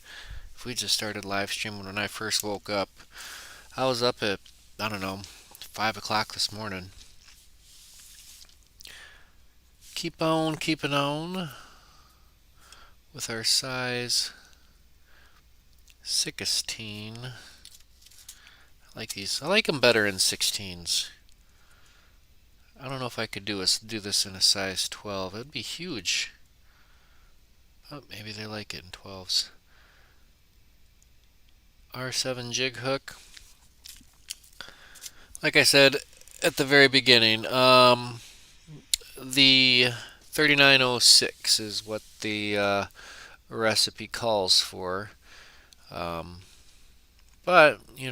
if we just started live streaming when I first woke up. I was up at, I don't know, 5 o'clock this morning. Keep on keeping on with our size 16. I like these. I like them better in 16s. I don't know if I could do this in a size 12. It'd be huge. Oh, maybe they like it in 12s. R7 jig hook. Like I said at the very beginning, the 3906 is what the recipe calls for. Um, but, you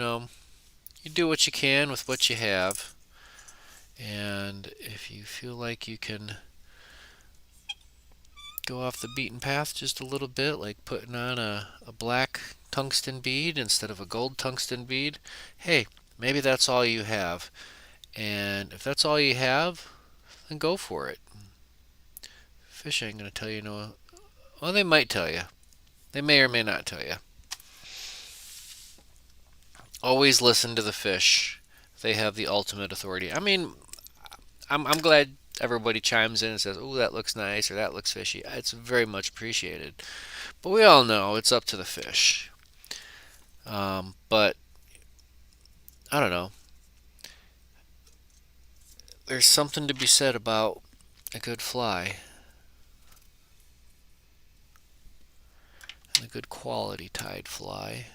do what you can with what you have. And if you feel like you can go off the beaten path just a little bit, like putting on a black tungsten bead instead of a gold tungsten bead, hey, maybe that's all you have. And if that's all you have, then go for it. Fish ain't going to tell you no. Well, they might tell you. They may or may not tell you. Always listen to the fish. They have the ultimate authority. I mean, I'm glad everybody chimes in and says, "Oh, that looks nice," or "That looks fishy." It's very much appreciated. But we all know it's up to the fish. But I don't know. There's something to be said about a good fly. a good quality tide fly.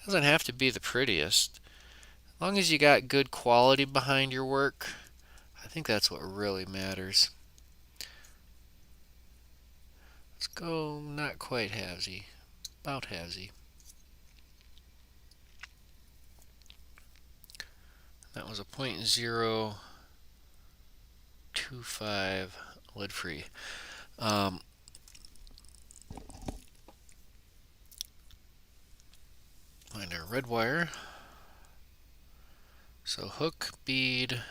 Doesn't have to be the prettiest. As long as you got good quality behind your work, I think that's what really matters. Let's go not quite halvesy, about halvesy. That was a .025 lid free. Find our red wire. So hook, bead,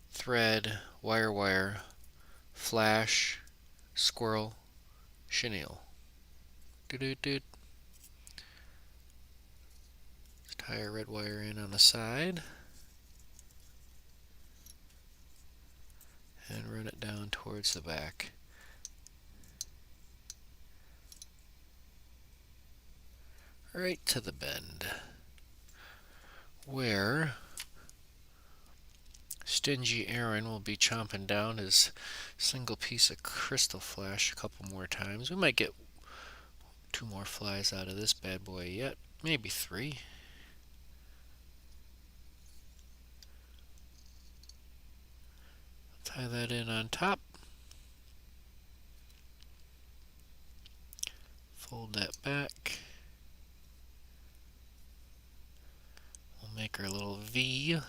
thread, wire, flash, squirrel, chenille. Let's tie our red wire in on the side and run it down towards the back. Right to the bend, where stingy Aaron will be chomping down his single piece of crystal flash a couple more times. We might get 2 more flies out of this bad boy yet, maybe 3. Tie that in on top. Fold that back. We'll make our little V.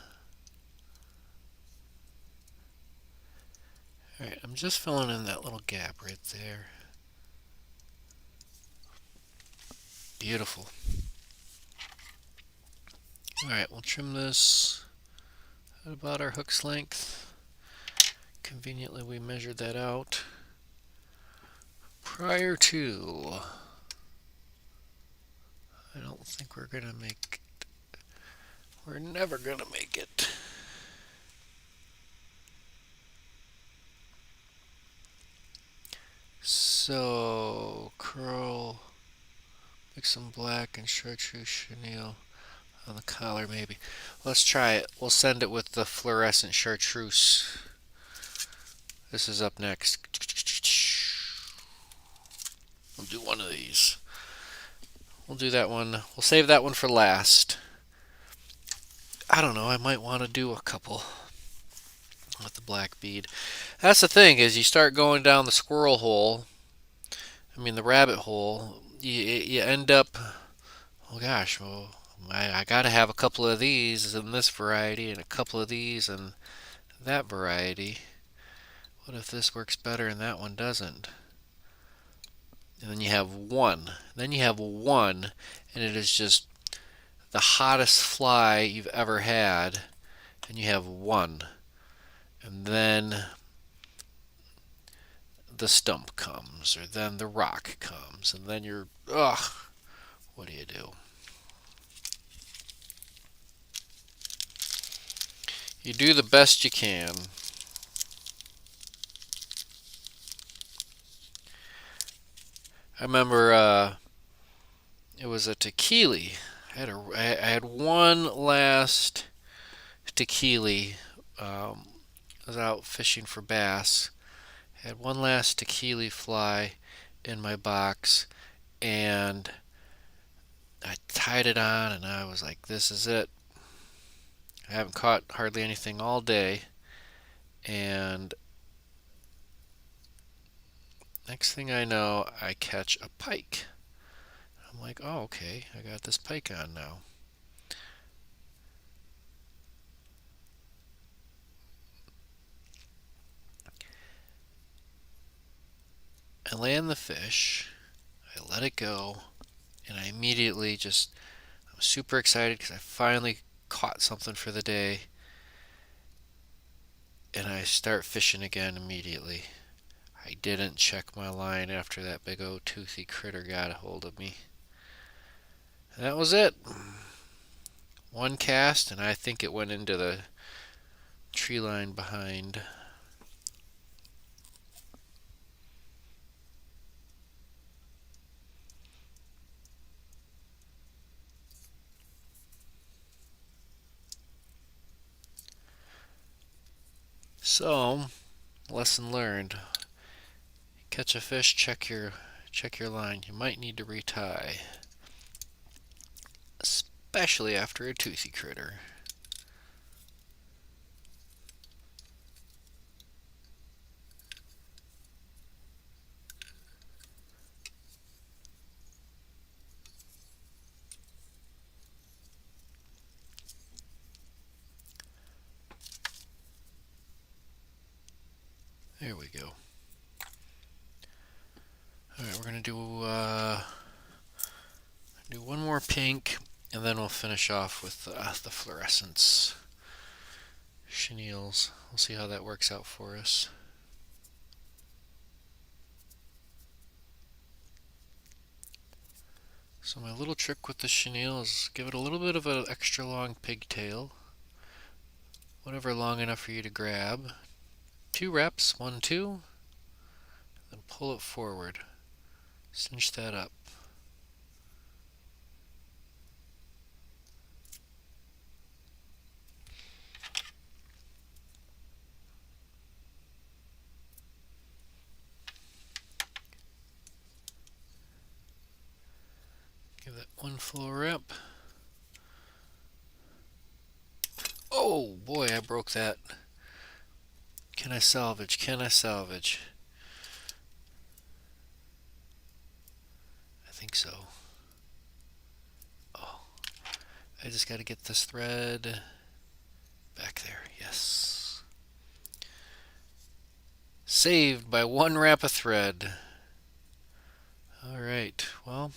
Alright, I'm just filling in that little gap right there. Beautiful. Alright, we'll trim this at about our hook's length. Conveniently, we measured that out prior to. I don't think we're gonna make it. We're never gonna make it. So, curl, make some black and chartreuse chenille on the collar maybe. Let's try it. We'll send it with the fluorescent chartreuse. This is up next. We'll do one of these. We'll do that one. We'll save that one for last. I don't know. I might want to do a couple with the black bead. That's the thing, is you start going down the squirrel hole, the rabbit hole, you end up, oh gosh, well, I got to have a couple of these in this variety and a couple of these in that variety. What if this works better and that one doesn't? And then you have one. Then you have one, and it is just the hottest fly you've ever had, and you have one. And then the stump comes, or then the rock comes, and then you're, ugh, what do you do? You do the best you can. I remember it was a tequila. I had one last tequila. I was out fishing for bass. I had one last tequila fly in my box, and I tied it on, and I was like, this is it. I haven't caught hardly anything all day, and next thing I know, I catch a pike. I'm like, oh, okay, I got this pike on now. I land the fish, I let it go, and I immediately I'm super excited because I finally caught something for the day, and I start fishing again immediately. I didn't check my line after that big old toothy critter got a hold of me. And that was it. One cast, and I think it went into the tree line behind. So, lesson learned. Catch a fish, check your check your line. You might need to retie, especially after a toothy critter. There we go. Alright, we're going to do one more pink, and then we'll finish off with the fluorescence chenilles. We'll see how that works out for us. So my little trick with the chenille is give it a little bit of an extra long pigtail, whatever long enough for you to grab. 2 reps, 1, 2, then pull it forward. Cinch that up. Give that 1 full rep. Oh boy, I broke that. Can I salvage? Can I salvage? I think so. Oh, I just got to get this thread back there. Yes. Saved by 1 wrap of thread. Alright, well,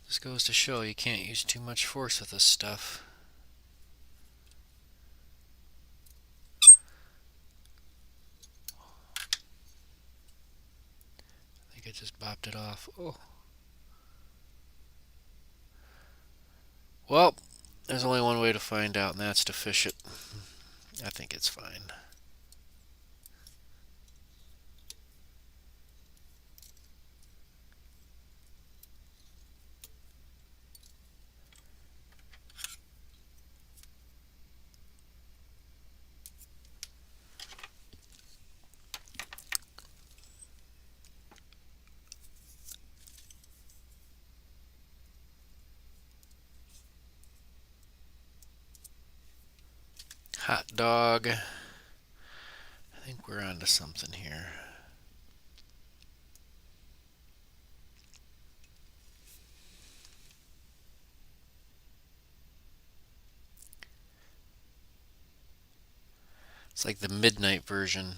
this goes to show you can't use too much force with this stuff. I think I just bopped it off. Oh. Well, there's only one way to find out, and that's to fish it. I think it's fine. Hot dog. I think we're onto something here. It's like the midnight version.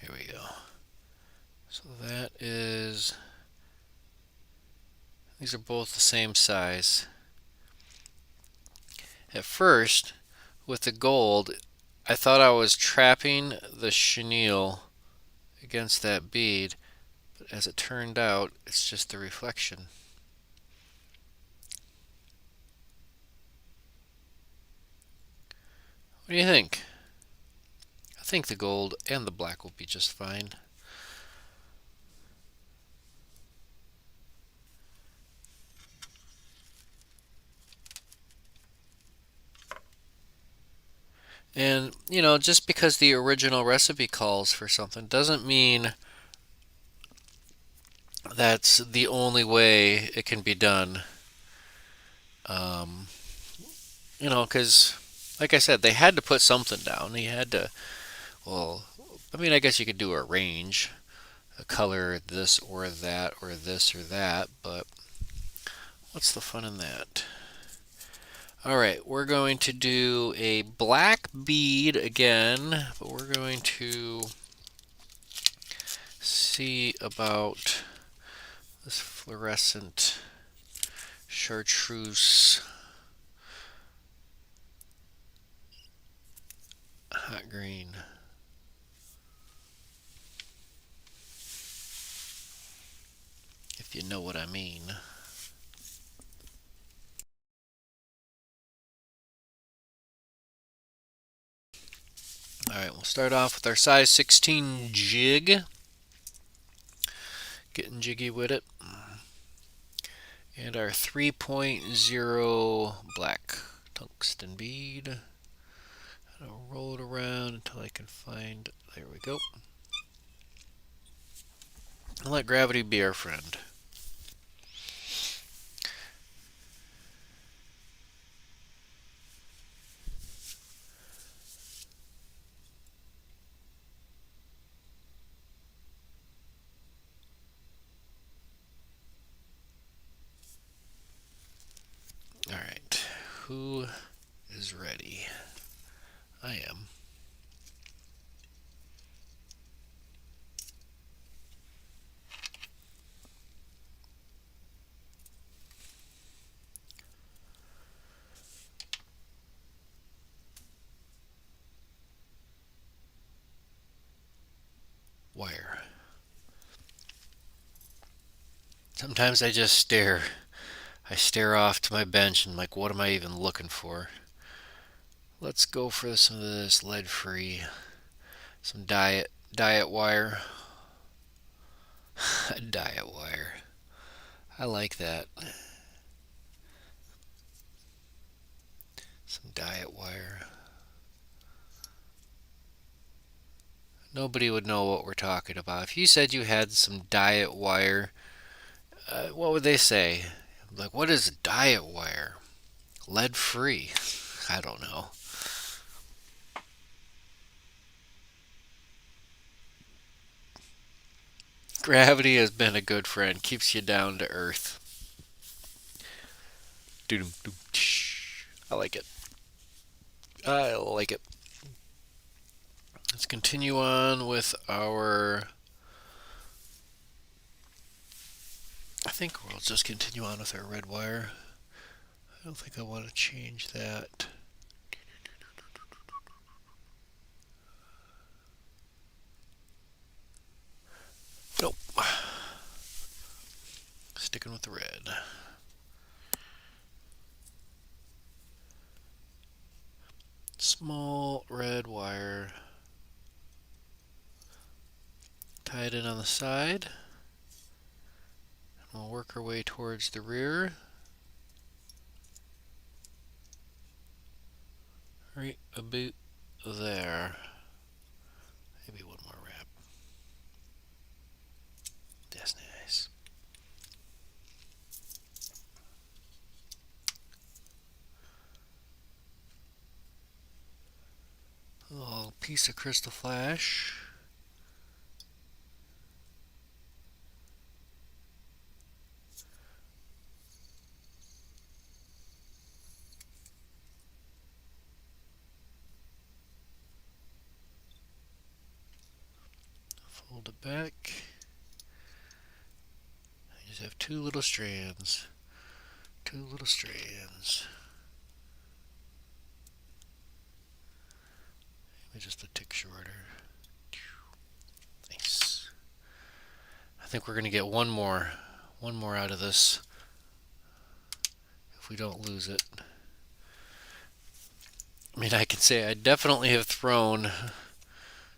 Here we go. So that is, these are both the same size. At first, with the gold, I thought I was trapping the chenille against that bead, but as it turned out, it's just the reflection. What do you think? I think the gold and the black will be just fine. And, you know, just because the original recipe calls for something doesn't mean that's the only way it can be done. You know, because, like I said, they had to put something down. They had to, well, I mean, I guess you could do a range, a color, this or that, or this or that, but what's the fun in that? Alright, we're going to do a black bead again, but we're going to see about this fluorescent chartreuse hot green. If you know what I mean. Alright, we'll start off with our size 16 jig. Getting jiggy with it. And our 3.0 black tungsten bead. I'll roll it around until I can find, there we go. And let gravity be our friend. Alright, who is ready? I am. Wire. Sometimes I just stare. I stare off to my bench and I'm like, what am I even looking for? Let's go for some of this lead-free, some diet wire. Diet wire. I like that. Some diet wire. Nobody would know what we're talking about. If you said you had some diet wire, what would they say? Like, what is diet wire? Lead free? I don't know. Gravity has been a good friend, keeps you down to earth. I like it. I like it. Let's continue on with our. I think we'll just continue on with our red wire. I don't think I want to change that. Nope. Sticking with the red. Small red wire. Tie it in on the side. We'll work our way towards the rear. Right about there. Maybe one more wrap. That's nice. A little piece of crystal flash. Fold it back. I just have two little strands. Two little strands. Maybe just a tick shorter. Nice. I think we're going to get one more out of this if we don't lose it. I mean, I can say I definitely have thrown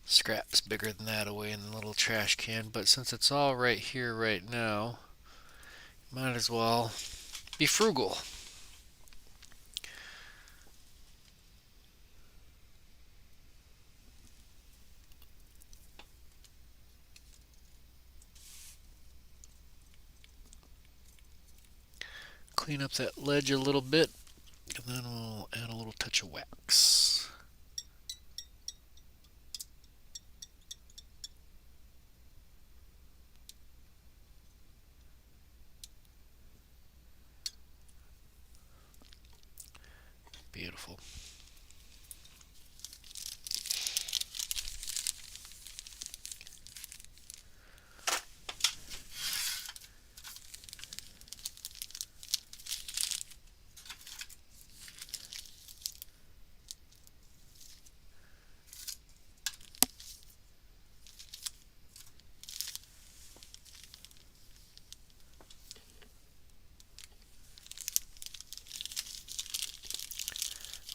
scraps bigger than that away in the little trash can, but since it's all right here right now, might as well be frugal. Clean up that ledge a little bit, and then we'll add a little touch of wax. Beautiful.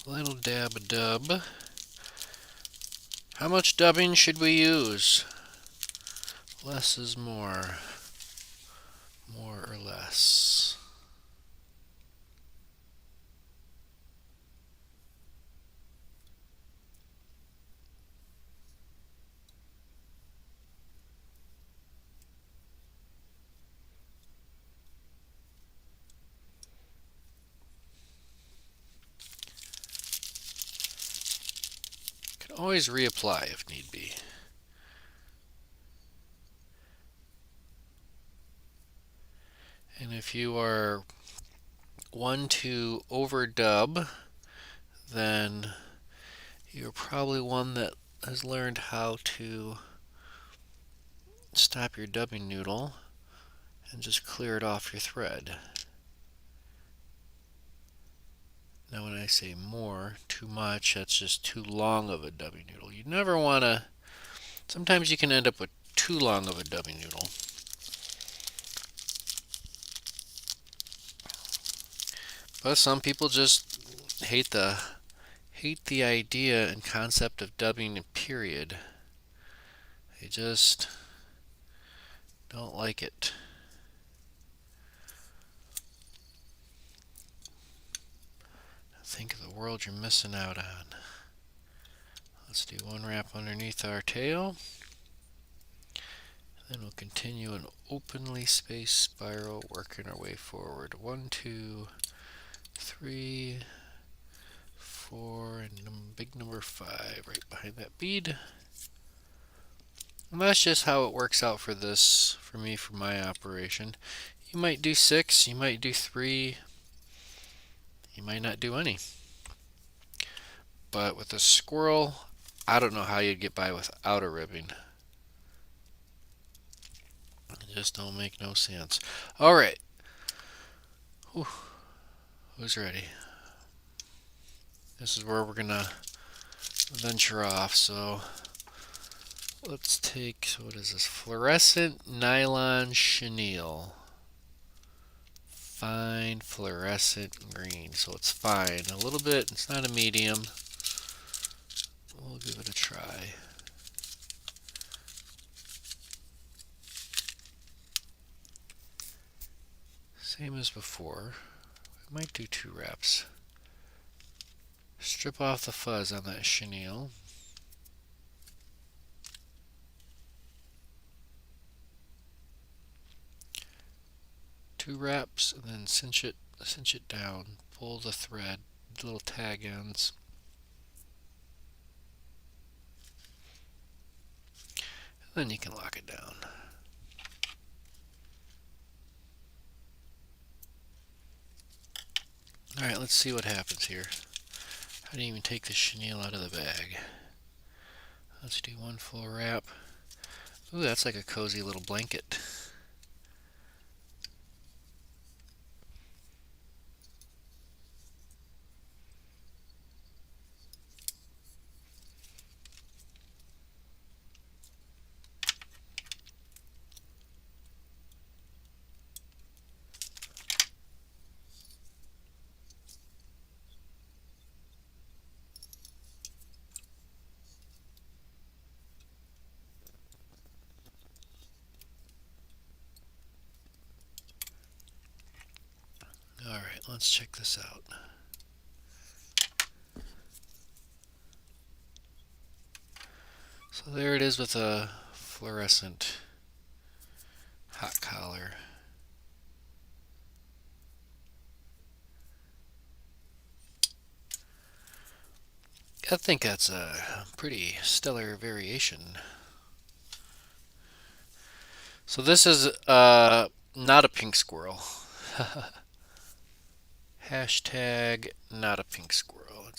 Little dab a dub. How much dubbing should we use? Less is more. More or less. always reapply if need be. And if you are one to overdub, then you're probably one that has learned how to stop your dubbing noodle and just clear it off your thread. Now when I say more, too much, that's just too long of a dubbing noodle. You never want to, sometimes you can end up with too long of a dubbing noodle. But some people just hate the idea and concept of dubbing, period. They just don't like it. Think of the world you're missing out on. Let's do one wrap underneath our tail. Then we'll continue an openly spaced spiral, working our way forward. 1, 2, 3, 4, and big number 5 right behind that bead. And that's just how it works out for this, for me, for my operation. You might do 6, you might do 3, you might not do any. But with a squirrel, I don't know how you'd get by without a ribbing. It just don't make no sense. All right. Whew. Who's ready? This is where we're gonna venture off. So let's take, so what is this? Fluorescent nylon chenille. Fine fluorescent green. So it's fine. A little bit, it's not a medium. We'll give it a try. Same as before. We might do 2 wraps. Strip off the fuzz on that chenille. Two wraps and then cinch it down. Pull the thread, the little tag ends. And then you can lock it down. Alright, let's see what happens here. I didn't even take the chenille out of the bag. Let's do 1 full wrap. Ooh, that's like a cozy little blanket. Alright, let's check this out. So there it is with a fluorescent hot collar. I think that's a pretty stellar variation. So this is not a pink squirrel. Hashtag not a pink squirrel.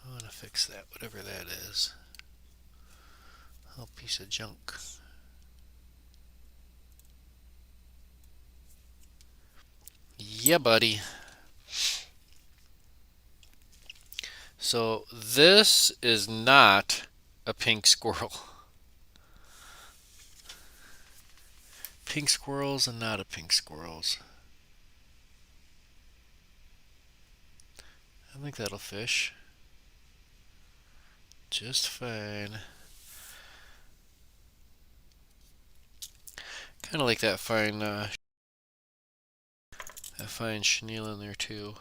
I want to fix that, whatever that is. A piece of junk. Yeah, buddy. So this is not a pink squirrel. Pink squirrels and not a pink squirrels. I think that'll fish just fine. Kind of like that fine chenille in there too.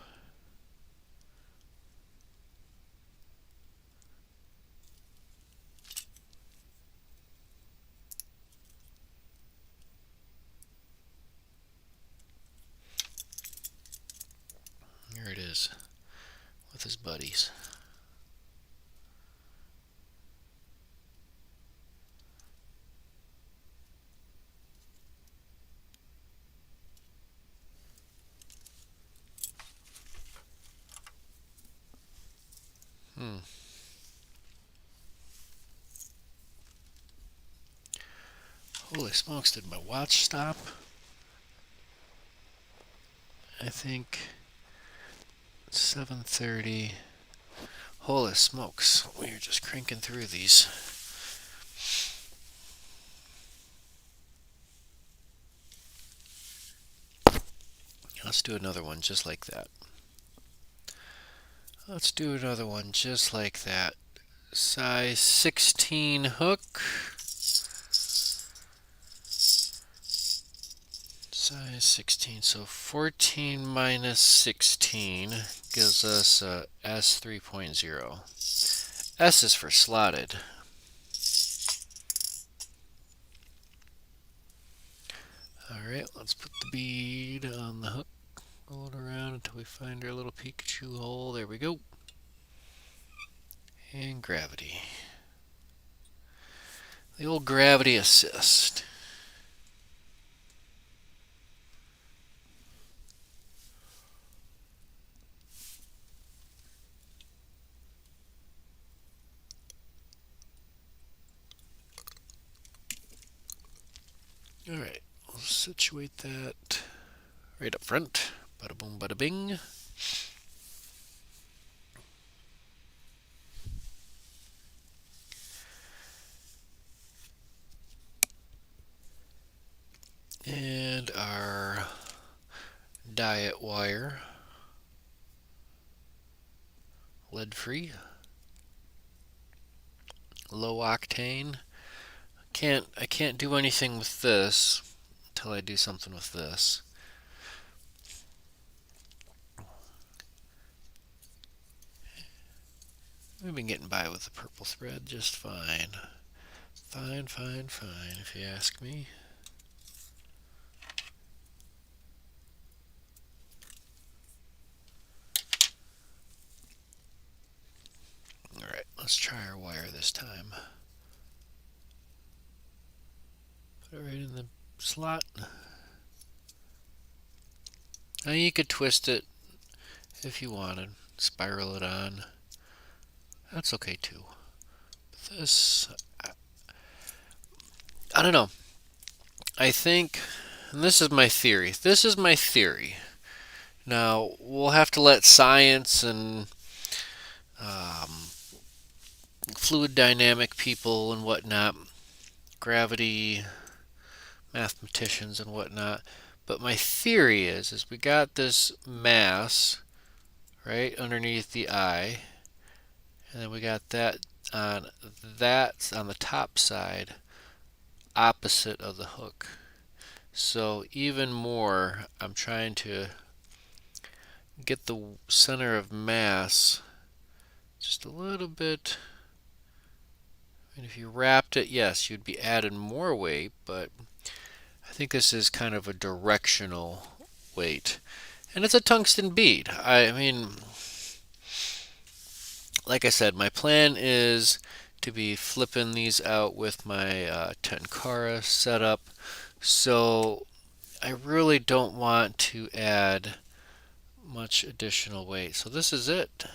with his buddies. Holy smokes, did my watch stop? I think 7:30. Holy smokes, we're just cranking through these. Let's do another one just like that. Let's do another one just like that. Size 16 hook. Size 16, so 14 minus 16 gives us a S 3.0. S is for slotted. Alright, let's put the bead on the hook. Roll it around until we find our little Pikachu hole. There we go. And gravity. The old gravity assist. Alright, we'll situate that right up front. Bada boom, bada bing. And our diet wire, lead free, low octane. I can't do anything with this until I do something with this. We've been getting by with the purple thread just fine. Fine, fine, fine, if you ask me. Alright, let's try our wire this time. Put it right in the slot. Now you could twist it if you wanted, spiral it on. That's okay too. But this, I don't know. I think, and this is my theory. This is my theory. Now, we'll have to let science and fluid dynamic people and whatnot, gravity mathematicians and whatnot. But my theory is we got this mass right underneath the eye, and then we got that on the top side, opposite of the hook. So even more, I'm trying to get the center of mass just a little bit. And if you wrapped it, yes, you'd be adding more weight, but I think this is kind of a directional weight. And it's a tungsten bead. I mean, like I said, my plan is to be flipping these out with my Tenkara setup. So I really don't want to add much additional weight. So this is it.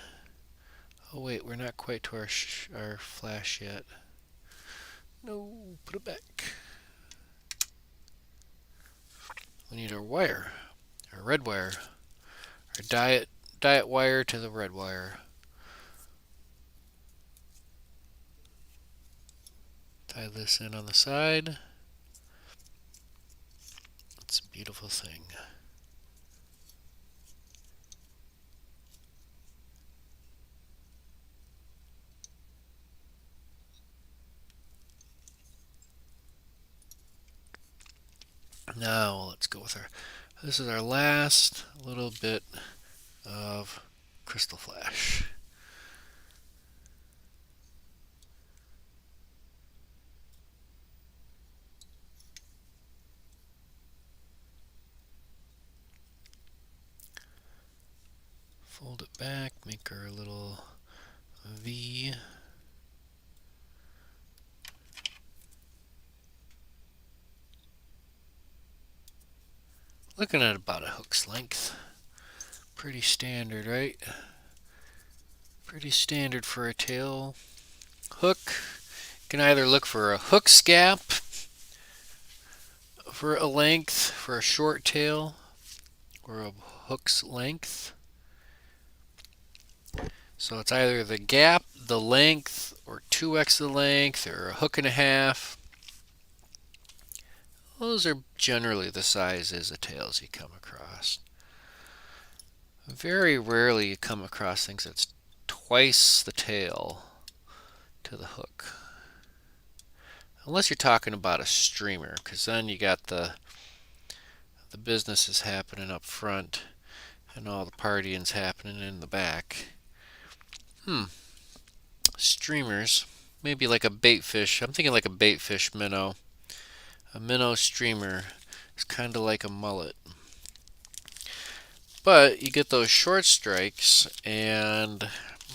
Oh wait, we're not quite to our flash yet. No, put it back. We need our wire, our red wire, our diet wire to the red wire. Tie this in on the side. It's a beautiful thing. Now let's go with this is our last little bit of crystal flash. Fold it back, make Make our little V. Looking at about a hook's length. Pretty standard, right? Pretty standard for a tail hook. You can either look for a hook's gap for a length for a short tail or a hook's length. So it's either the gap, the length, or 2x the length, or a hook and a half. Those are generally the sizes of tails you come across. Very rarely you come across things that's twice the tail to the hook. Unless you're talking about a streamer, because then you got the business is happening up front and all the partying's happening in the back. Streamers, maybe like a bait fish. I'm thinking like a bait fish minnow. A minnow streamer is kind of like a mullet. But you get those short strikes and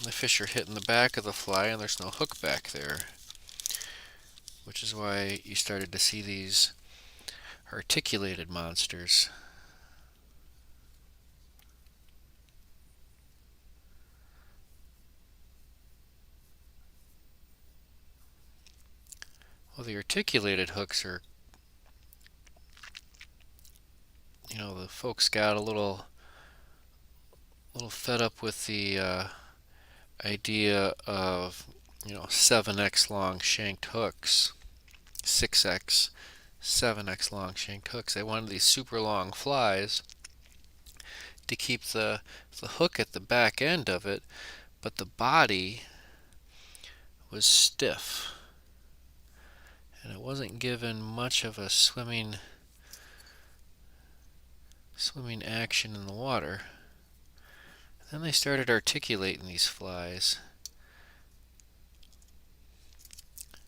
the fish are hitting the back of the fly and there's no hook back there. Which is why you started to see these articulated monsters. Well, the articulated hooks are, the folks got a little fed up with the idea of 7x long shanked hooks, 6x, 7x long shanked hooks. They wanted these super long flies to keep the hook at the back end of it, but the body was stiff and it wasn't given much of a swimming action in the water. Then they started articulating these flies,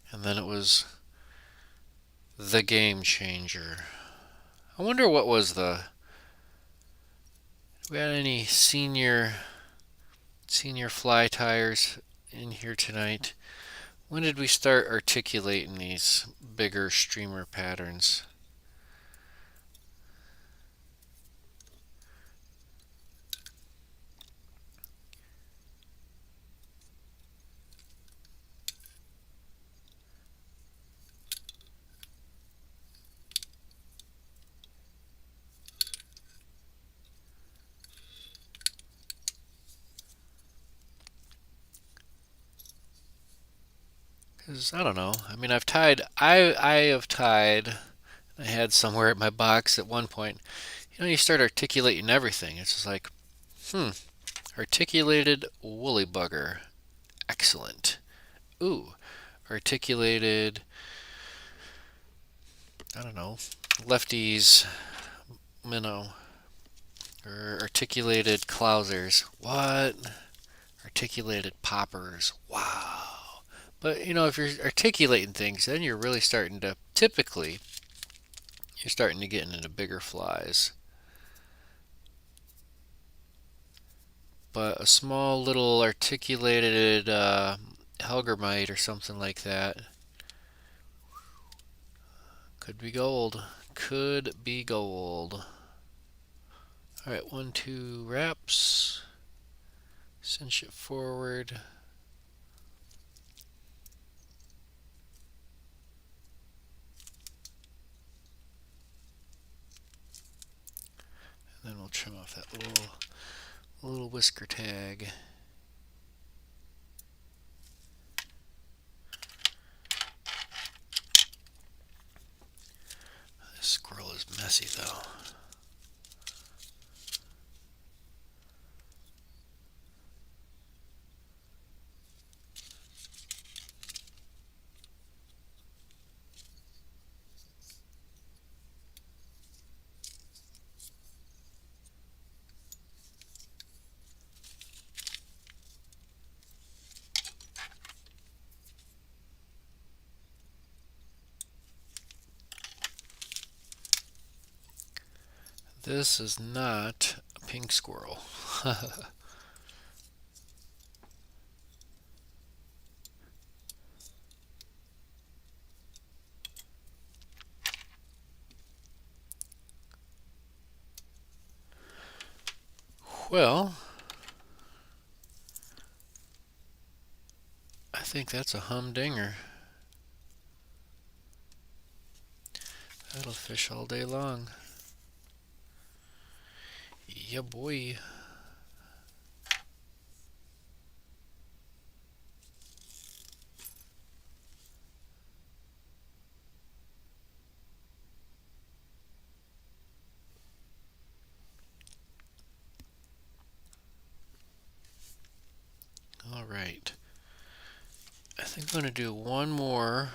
and then it was the game changer. I wonder what was do we got any senior fly tyers in here tonight? When did we start articulating these bigger streamer patterns? Because I don't know. I mean, I have tied. I had somewhere at my box at one point. You start articulating everything. It's just like, articulated woolly bugger, excellent. Ooh, articulated, I don't know, lefties minnow, or articulated clousers. What? Articulated poppers. Wow. But if you're articulating things, then you're really typically, you're starting to get into bigger flies. But a small little articulated Helgermite or something like that could be gold. Could be gold. Alright, 1, 2 wraps. Cinch it forward. And then we'll trim off that little whisker tag. This squirrel is messy though. This is not a pink squirrel. Well, I think that's a humdinger. That'll fish all day long. Yeah, boy. All right. I think I'm going to do one more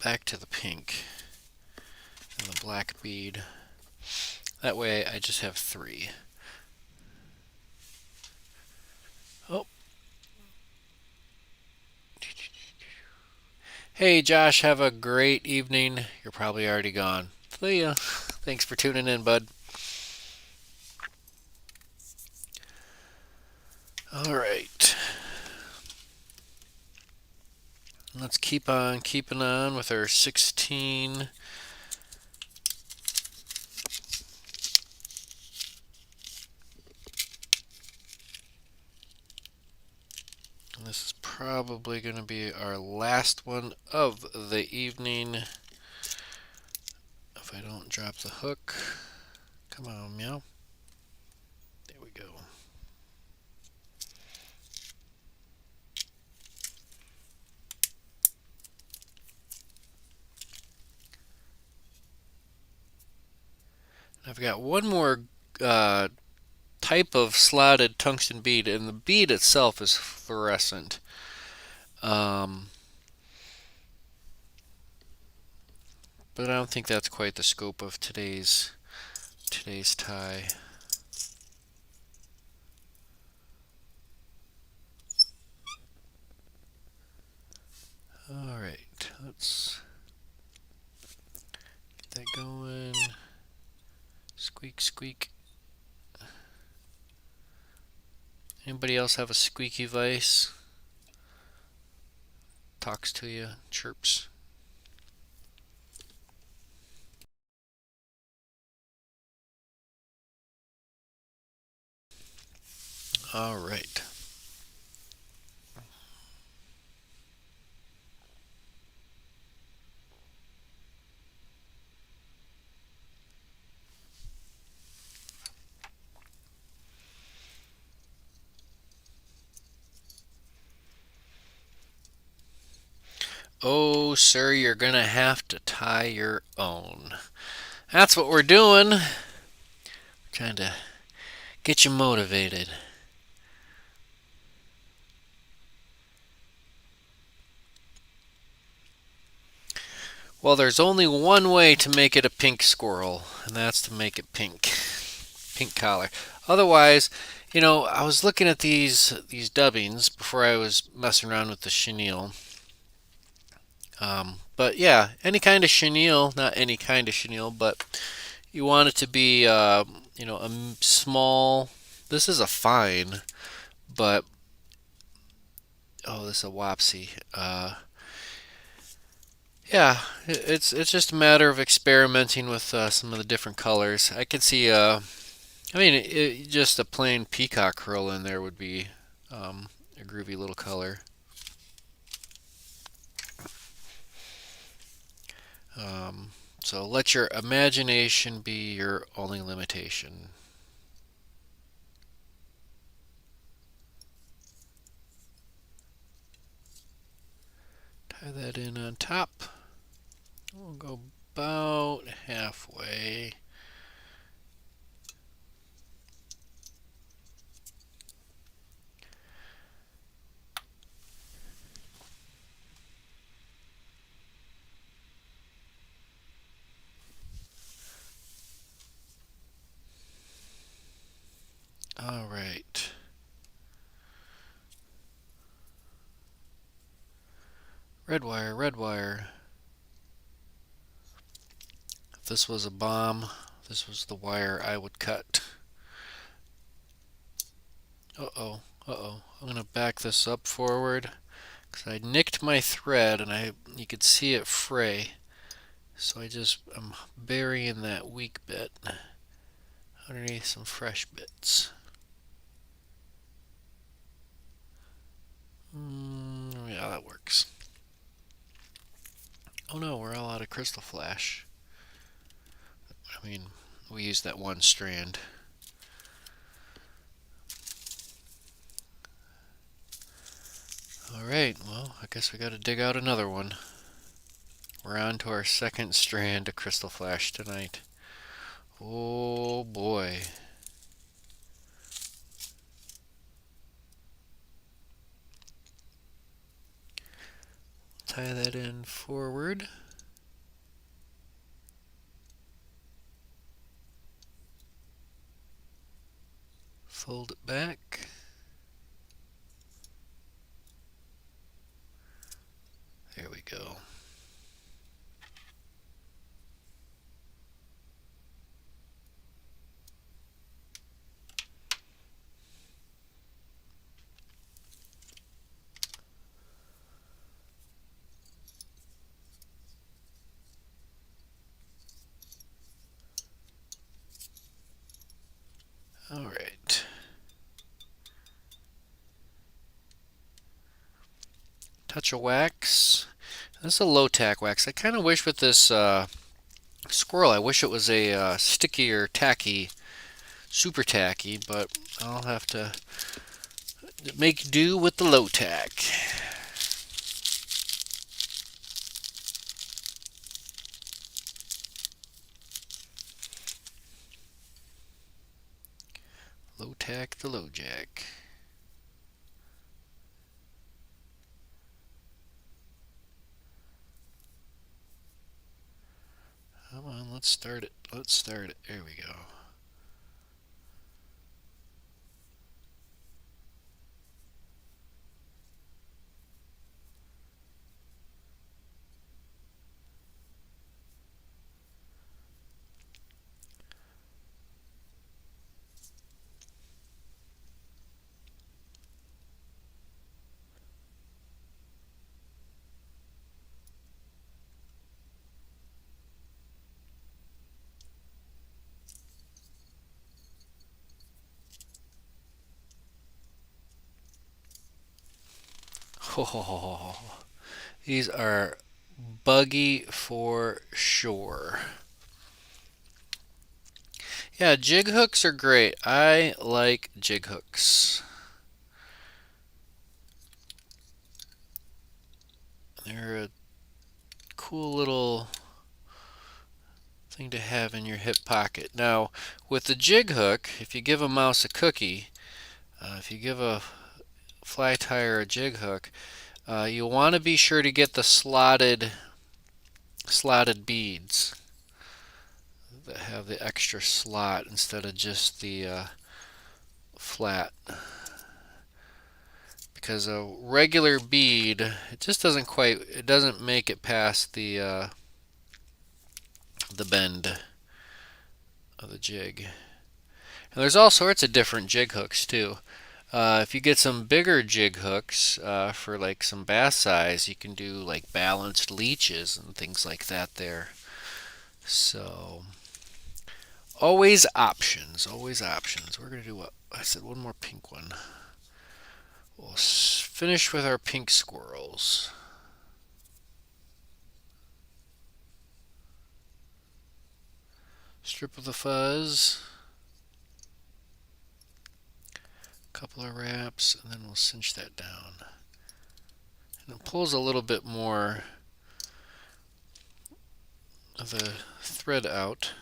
back to the pink and the black bead. That way I just have 3. Oh. Hey Josh, have a great evening. You're probably already gone. See ya. Thanks for tuning in, bud. All right. Let's keep on keeping on with our 16. And this is probably going to be our last one of the evening. If I don't drop the hook. Come on, meow. There we go. I've got one more type of slotted tungsten bead, and the bead itself is fluorescent. But I don't think that's quite the scope of today's tie. All right, let's get that going. Squeak, squeak. Anybody else have a squeaky vice? Talks to you, chirps. All right. Oh, sir, you're gonna have to tie your own. That's what we're doing. Trying to get you motivated. Well, there's only one way to make it a pink squirrel, and that's to make it pink. Pink collar. Otherwise, I was looking at these dubbings before I was messing around with the chenille. But yeah, any kind of chenille, not any kind of chenille, but you want it to be, a small. This is a fine, but oh, this is a wopsy. Yeah, it's just a matter of experimenting with some of the different colors. I can see, just a plain peacock curl in there would be a groovy little color. So let your imagination be your only limitation. Tie that in on top. We'll go about halfway. All right. Red wire, red wire. If this was a bomb, this was the wire I would cut. Uh-oh, uh-oh. I'm going to back this up forward because I nicked my thread and you could see it fray. So I'm burying that weak bit. underneath some fresh bits. Yeah, that works. Oh no, we're all out of crystal flash. I mean, we used that one strand. Alright, well, I guess we gotta dig out another one. We're on to our second strand of crystal flash tonight. Oh boy. Tie that in forward. Fold it back. There we go. Alright. Touch of wax. This is a low tack wax. I kind of wish with this squirrel, I wish it was a stickier, tacky, super tacky, but I'll have to make do with the low tack. Low tack the low jack. Come on, let's start it. Let's start it. There we go. Oh, these are buggy for sure. Yeah, jig hooks are great. I like jig hooks. They're a cool little thing to have in your hip pocket. Now, with the jig hook, if you give a mouse a cookie, if you give a fly tyer a jig hook, you want to be sure to get the slotted beads that have the extra slot instead of just the flat, because a regular bead, it just doesn't make it past the bend of the jig. And there's all sorts of different jig hooks too. If you get some bigger jig hooks for like some bass size, you can do like balanced leeches and things like that there. So always options, always options. We're gonna do what I said, one more pink one. We'll finish with our pink squirrels. Strip of the fuzz, couple of wraps, and then we'll cinch that down. And it pulls a little bit more of the thread out.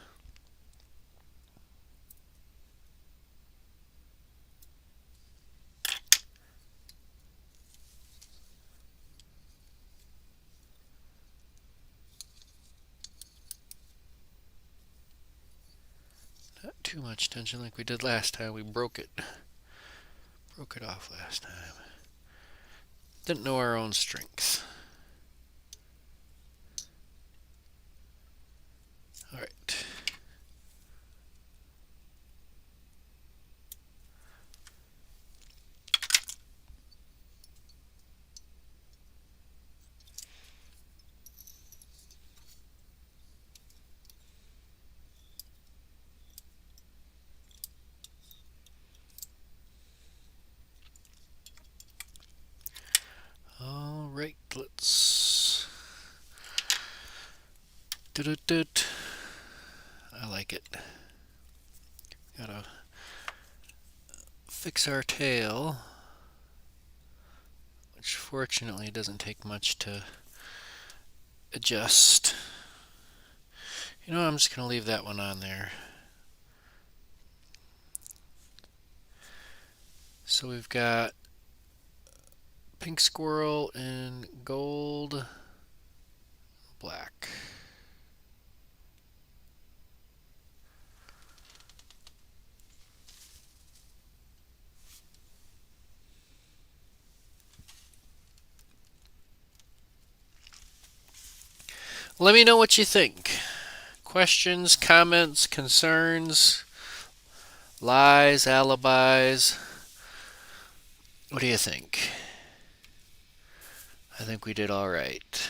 Not too much tension like we did last time. We broke it off last time. Didn't know our own strength. All right. triplets. Doot. I like it. Gotta fix our tail, which fortunately doesn't take much to adjust. You know, I'm just going to leave that one on there. So we've got pink squirrel in gold, black. Let me know what you think. Questions, comments, concerns, lies, alibis. What do you think? I think we did all right.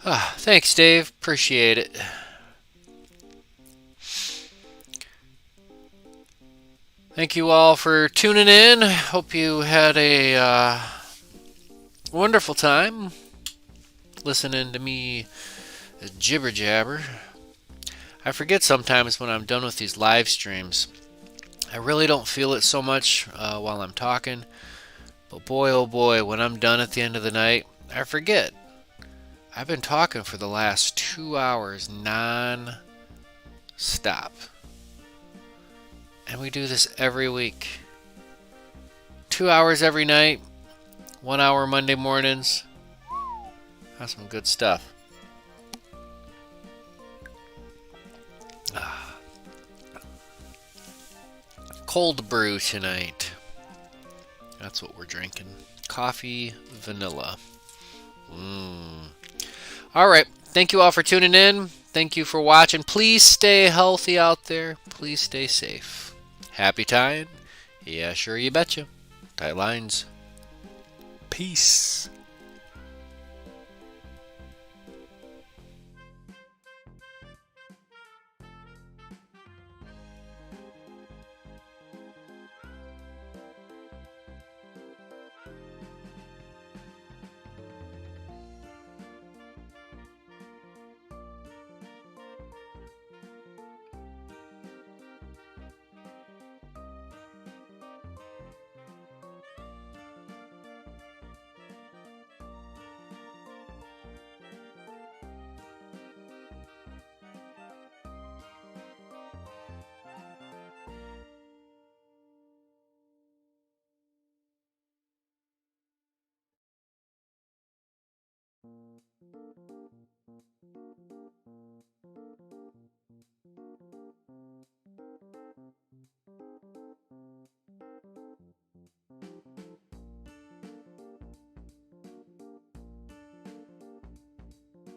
Thanks, Dave. Appreciate it. Thank you all for tuning in. Hope you had a wonderful time listening to me jibber jabber. I forget sometimes when I'm done with these live streams. I really don't feel it so much while I'm talking. But boy, oh boy, when I'm done at the end of the night, I forget. I've been talking for the last 2 hours non-stop. And we do this every week. 2 hours every night, 1 hour Monday mornings. That's some good stuff. Cold brew tonight. That's what we're drinking. Coffee, vanilla. All right. Thank you all for tuning in. Thank you for watching. Please stay healthy out there. Please stay safe. Happy tying? Yeah, sure, you betcha. Tight lines. Peace.